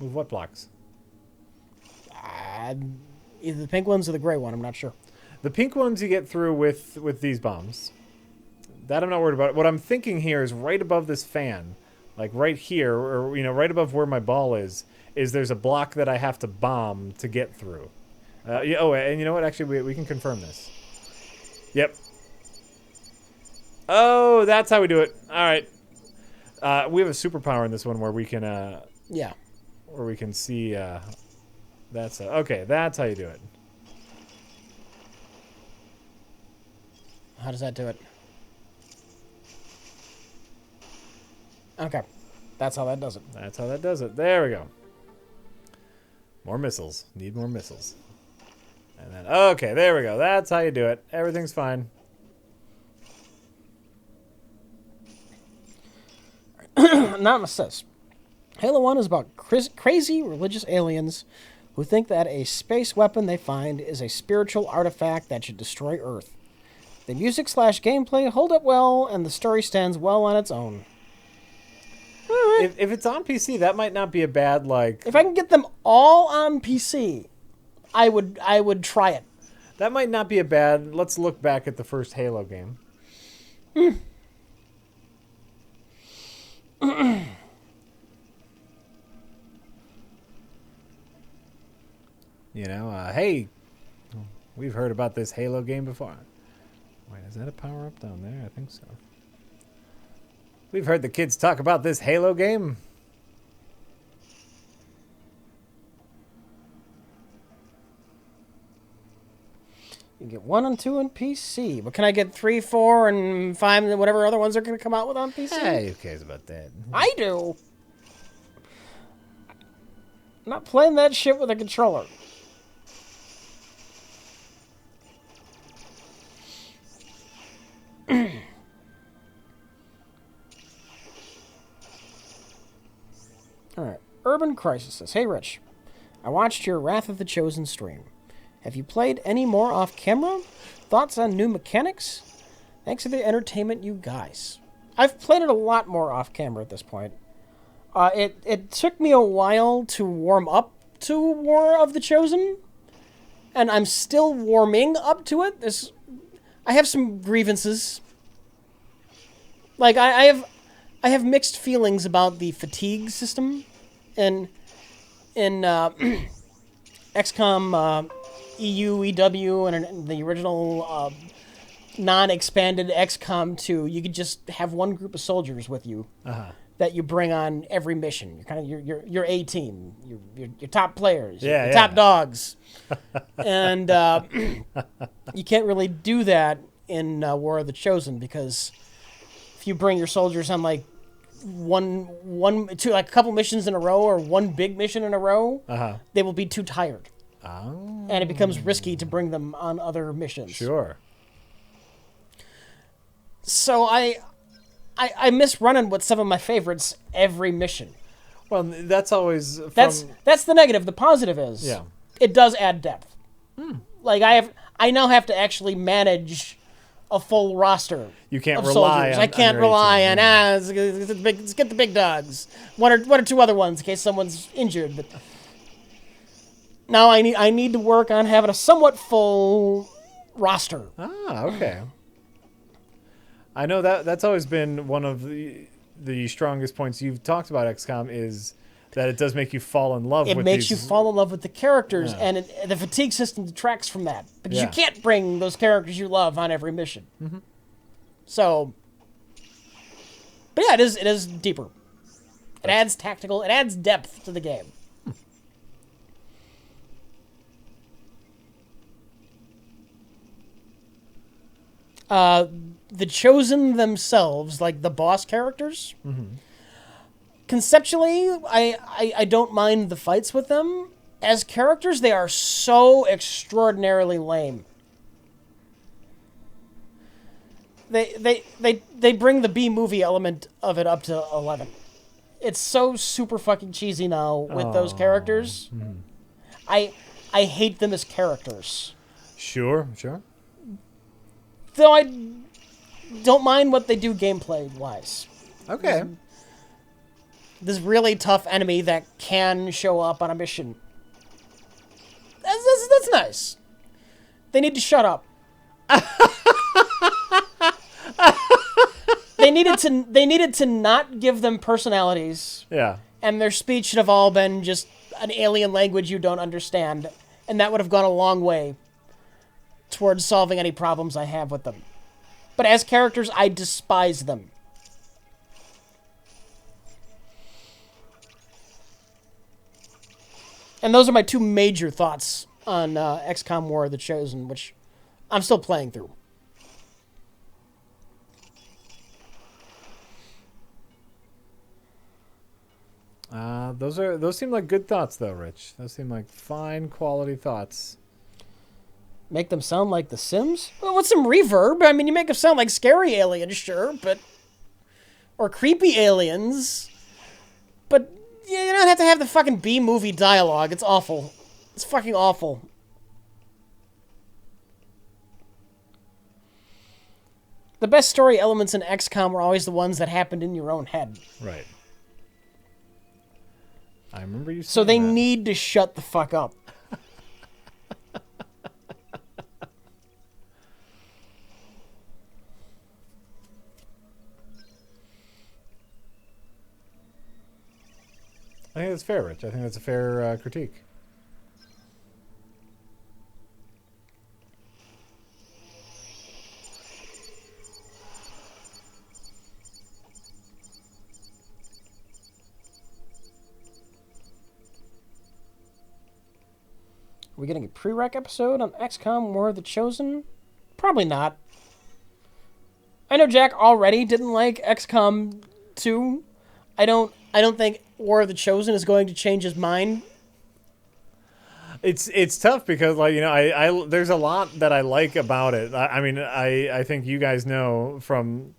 Move what blocks? Either the pink ones or the gray one, I'm not sure. The pink ones you get through with these bombs. That I'm not worried about. What I'm thinking here is right above this fan, like right here, or right above where my ball is there's a block that I have to bomb to get through. And you know what? Actually, we can confirm this. Yep. Oh, that's how we do it. All right. We have a superpower in this one where we can Yeah. where we can see that's okay, that's how you do it. How does that do it? Okay. That's how that does it. That's how that does it. There we go. More missiles. Need more missiles. And then okay, there we go. That's how you do it. Everything's fine. Anonymous says, Halo 1 is about crazy religious aliens who think that a space weapon they find is a spiritual artifact that should destroy Earth. The music/gameplay hold up well, and the story stands well on its own. If it's on PC, that might not be a bad, like... If I can get them all on PC, I would try it. That might not be a bad... Let's look back at the first Halo game. Hey, we've heard about this Halo game before. Wait, is that a power-up down there? I think so. We've heard the kids talk about this Halo game. You get 1 and 2 on PC. But can I get 3, 4, and 5, and whatever other ones are going to come out with on PC? Hey, who cares about that? I do. I'm not playing that shit with a controller. Alright. Urban Crisis says, Hey Rich, I watched your Wrath of the Chosen stream. Have you played any more off camera? Thoughts on new mechanics? Thanks for the entertainment, you guys. I've played it a lot more off camera at this point. It took me a while to warm up to War of the Chosen, and I'm still warming up to it. I have some grievances. Like I have mixed feelings about the fatigue system in XCOM EU, EW, and the original non-expanded XCOM 2. You could just have one group of soldiers with you that you bring on every mission. You're kind of your A team, your top players, your top dogs, and you can't really do that in War of the Chosen because if you bring your soldiers on like two, like a couple missions in a row or one big mission in a row, they will be too tired. Oh. And it becomes risky to bring them on other missions. Sure. So I miss running with some of my favorites every mission. Well, that's always that's the negative. The positive is it does add depth. Like I now have to actually manage a full roster. You can't of rely soldiers. on. I can't rely on. Let's get the big dogs. One or two other ones in case someone's injured. But now I need to work on having a somewhat full roster. Ah, okay. I know that's always been one of the strongest points you've talked about XCOM is that it does make you fall in love with it makes you fall in love with the characters, and the fatigue system detracts from that because you can't bring those characters you love on every mission. So, but yeah, it is deeper. It adds tactical. It adds depth to the game. The Chosen themselves, like the boss characters, conceptually, I don't mind the fights with them. As characters, they are so extraordinarily lame. They bring the B-movie element of it up to 11. It's so super fucking cheesy now with those characters. I hate them as characters. Sure. Though I don't mind what they do gameplay-wise. Okay. This really tough enemy that can show up on a mission. That's nice. They need to shut up. They needed to not give them personalities. Yeah. And their speech should have all been just an alien language you don't understand. And that would have gone a long way towards solving any problems I have with them. But as characters, I despise them. And those are my two major thoughts on XCOM War of the Chosen, which I'm still playing through. Those seem like good thoughts, though, Rich. Those seem like fine quality thoughts. Make them sound like The Sims? Well, with some reverb. I mean, you make them sound like scary aliens, sure, but... Or creepy aliens. But you don't have to have the fucking B-movie dialogue. It's awful. It's fucking awful. The best story elements in XCOM were always the ones that happened in your own head. Right. I remember you saying So they that. need to shut the fuck up. I think that's fair, Rich. I think that's a fair critique. Are we getting a prereq episode on XCOM War of the Chosen? Probably not. I know Jack already didn't like XCOM 2. I don't think War of the Chosen is going to change his mind. It's tough because, like, you know, I there's a lot that I like about it. I mean, I think you guys know from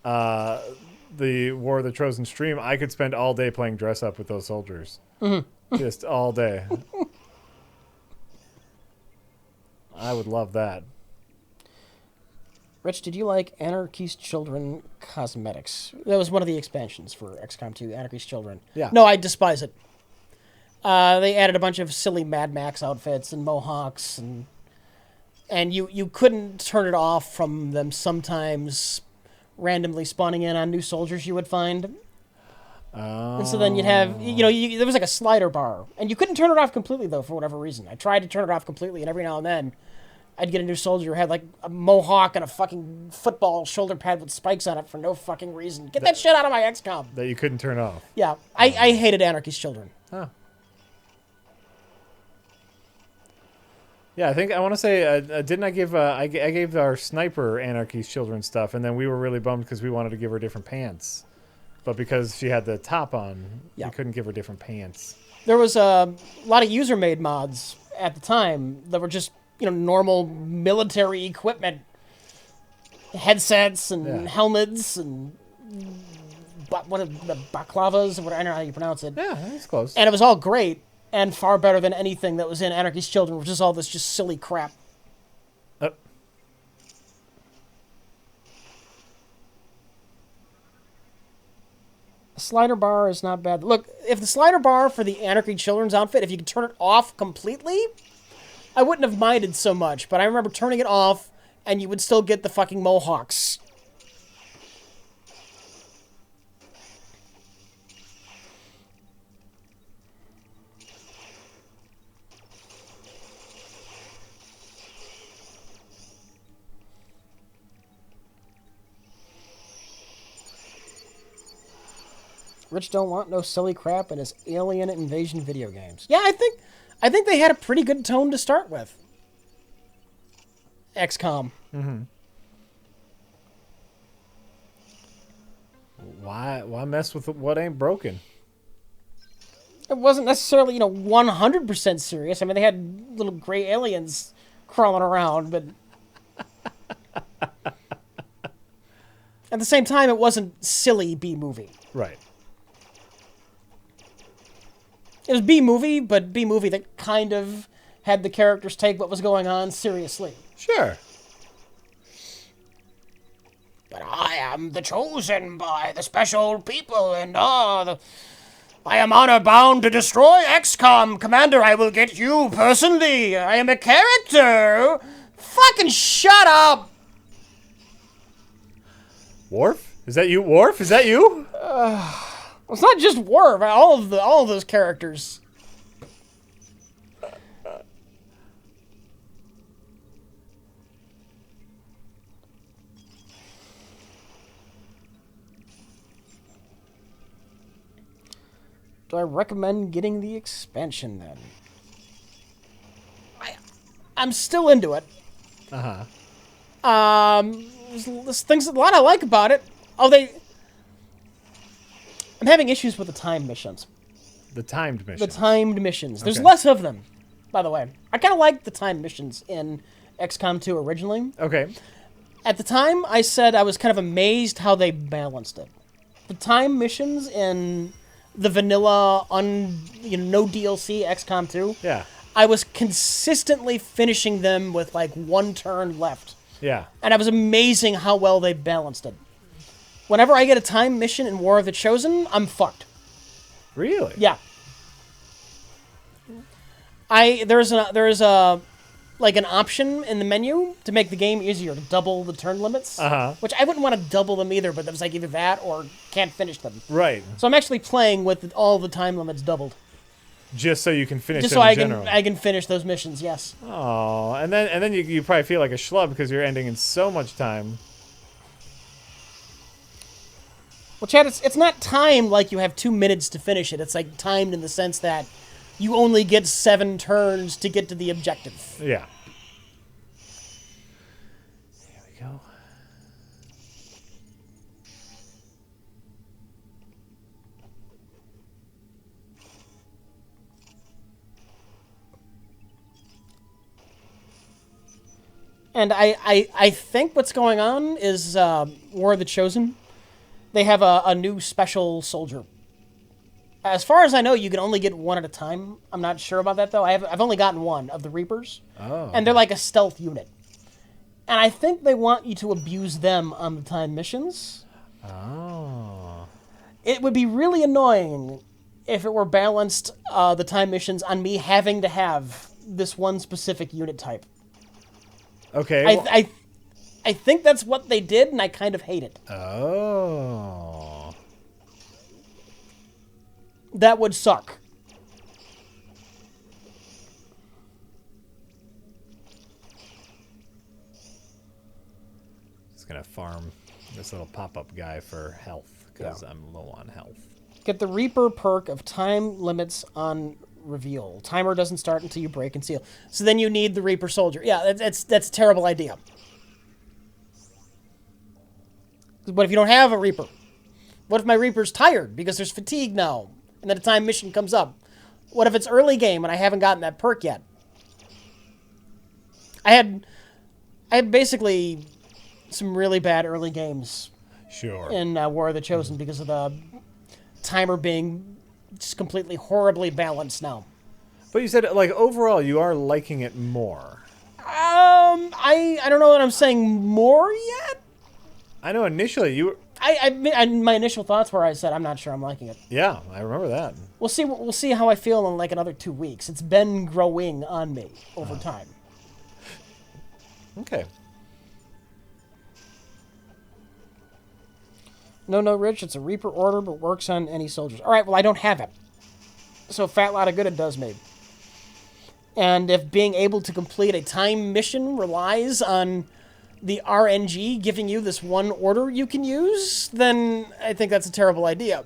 the War of the Chosen stream, I could spend all day playing dress up with those soldiers. Just all day. I would love that. Rich, did you like Anarchy's Children cosmetics? That was one of the expansions for XCOM 2, Anarchy's Children. Yeah. No, I despise it. They added a bunch of silly Mad Max outfits and mohawks, and you couldn't turn it off from them sometimes randomly spawning in on new soldiers you would find. And so then you'd have, there was like a slider bar, and you couldn't turn it off completely, though, for whatever reason. I tried to turn it off completely, and every now and then I'd get a new soldier who had like a mohawk and a fucking football shoulder pad with spikes on it for no fucking reason. Get that shit out of my XCOM. That you couldn't turn off. Yeah, I hated Anarchy's Children. Huh. Yeah, I think I want to say, didn't I give? I gave our sniper Anarchy's Children stuff, and then we were really bummed because we wanted to give her different pants, but because she had the top on, we couldn't give her different pants. There was a lot of user-made mods at the time that were just normal military equipment, headsets and helmets and what are the baklavas, or I don't know how you pronounce it. Yeah, that's close. And it was all great. And far better than anything that was in Anarchy's Children, which is all this just silly crap. The slider bar is not bad. Look, if the slider bar for the Anarchy Children's outfit, if you could turn it off completely, I wouldn't have minded so much. But I remember turning it off, and you would still get the fucking mohawks. Rich don't want no silly crap in his alien invasion video games. Yeah, I think they had a pretty good tone to start with. XCOM. Why mess with what ain't broken? It wasn't necessarily 100% serious. I mean, they had little gray aliens crawling around, but at the same time, it wasn't silly B-movie. Right. It was B-movie, but B-movie that kind of had the characters take what was going on seriously. Sure. But I am the chosen by the special people, and I am honor bound to destroy XCOM. Commander, I will get you personally. I am a character. Fucking shut up. Worf? Is that you? Worf? Is that you? It's not just Worf. All of those characters. Do I recommend getting the expansion then? I'm still into it. There's things, a lot I like about it. I'm having issues with the time missions. The timed missions. The timed missions. There's Okay. less of them, by the way. I kind of liked the timed missions in XCOM 2 originally. Okay. At the time, I said I was kind of amazed how they balanced it. The time missions in the vanilla, no DLC XCOM 2, Yeah. I was consistently finishing them with like one turn left. Yeah. And it was amazing how well they balanced it. Whenever I get a time mission in War of the Chosen, I'm fucked. Really? Yeah. There's an option in the menu to make the game easier to double the turn limits. Which I wouldn't want to double them either, but it was like either that or can't finish them. Right. So I'm actually playing with all the time limits doubled. Just so you can finish Just them so in general. I can finish those missions, yes. Oh, and then you probably feel like a schlub because you're ending in so much time. Well, Chad, it's not timed like you have 2 minutes to finish it. It's like timed in the sense that you only get 7 turns to get to the objective. Yeah. There we go. And I think what's going on is War of the Chosen. They have a new special soldier. As far as I know, you can only get one at a time. I'm not sure about that, though. I've only gotten one of the Reapers. Oh. And they're like a stealth unit. And I think they want you to abuse them on the time missions. Oh. It would be really annoying if it were balanced, the time missions, on me having to have this one specific unit type. Okay. I think that's what they did, and I kind of hate it. Oh. That would suck. Just gonna farm this little pop-up guy for health because I'm low on health. Get the Reaper perk of time limits on reveal. Timer doesn't start until you break and seal. So then you need the Reaper soldier. Yeah, that's a terrible idea. What if you don't have a Reaper? What if my Reaper's tired because there's fatigue now, and then a time mission comes up? What if it's early game and I haven't gotten that perk yet? I had basically some really bad early games Sure. in War of the Chosen because of the timer being just completely horribly balanced now. But you said, like, overall, you are liking it more. I don't know that I'm saying more yet. I know initially you were... My initial thoughts were I said I'm not sure I'm liking it. Yeah, I remember that. We'll see how I feel in like another 2 weeks. It's been growing on me over time. Okay. No, Rich, it's a Reaper order, but works on any soldiers. All right, well, I don't have it. So fat lot of good it does me. And if being able to complete a time mission relies on the RNG giving you this one order you can use, then I think that's a terrible idea.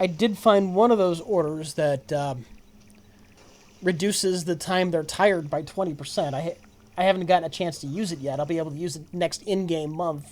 I did find one of those orders that reduces the time they're tired by 20%. I haven't gotten a chance to use it yet. I'll be able to use it next in-game month.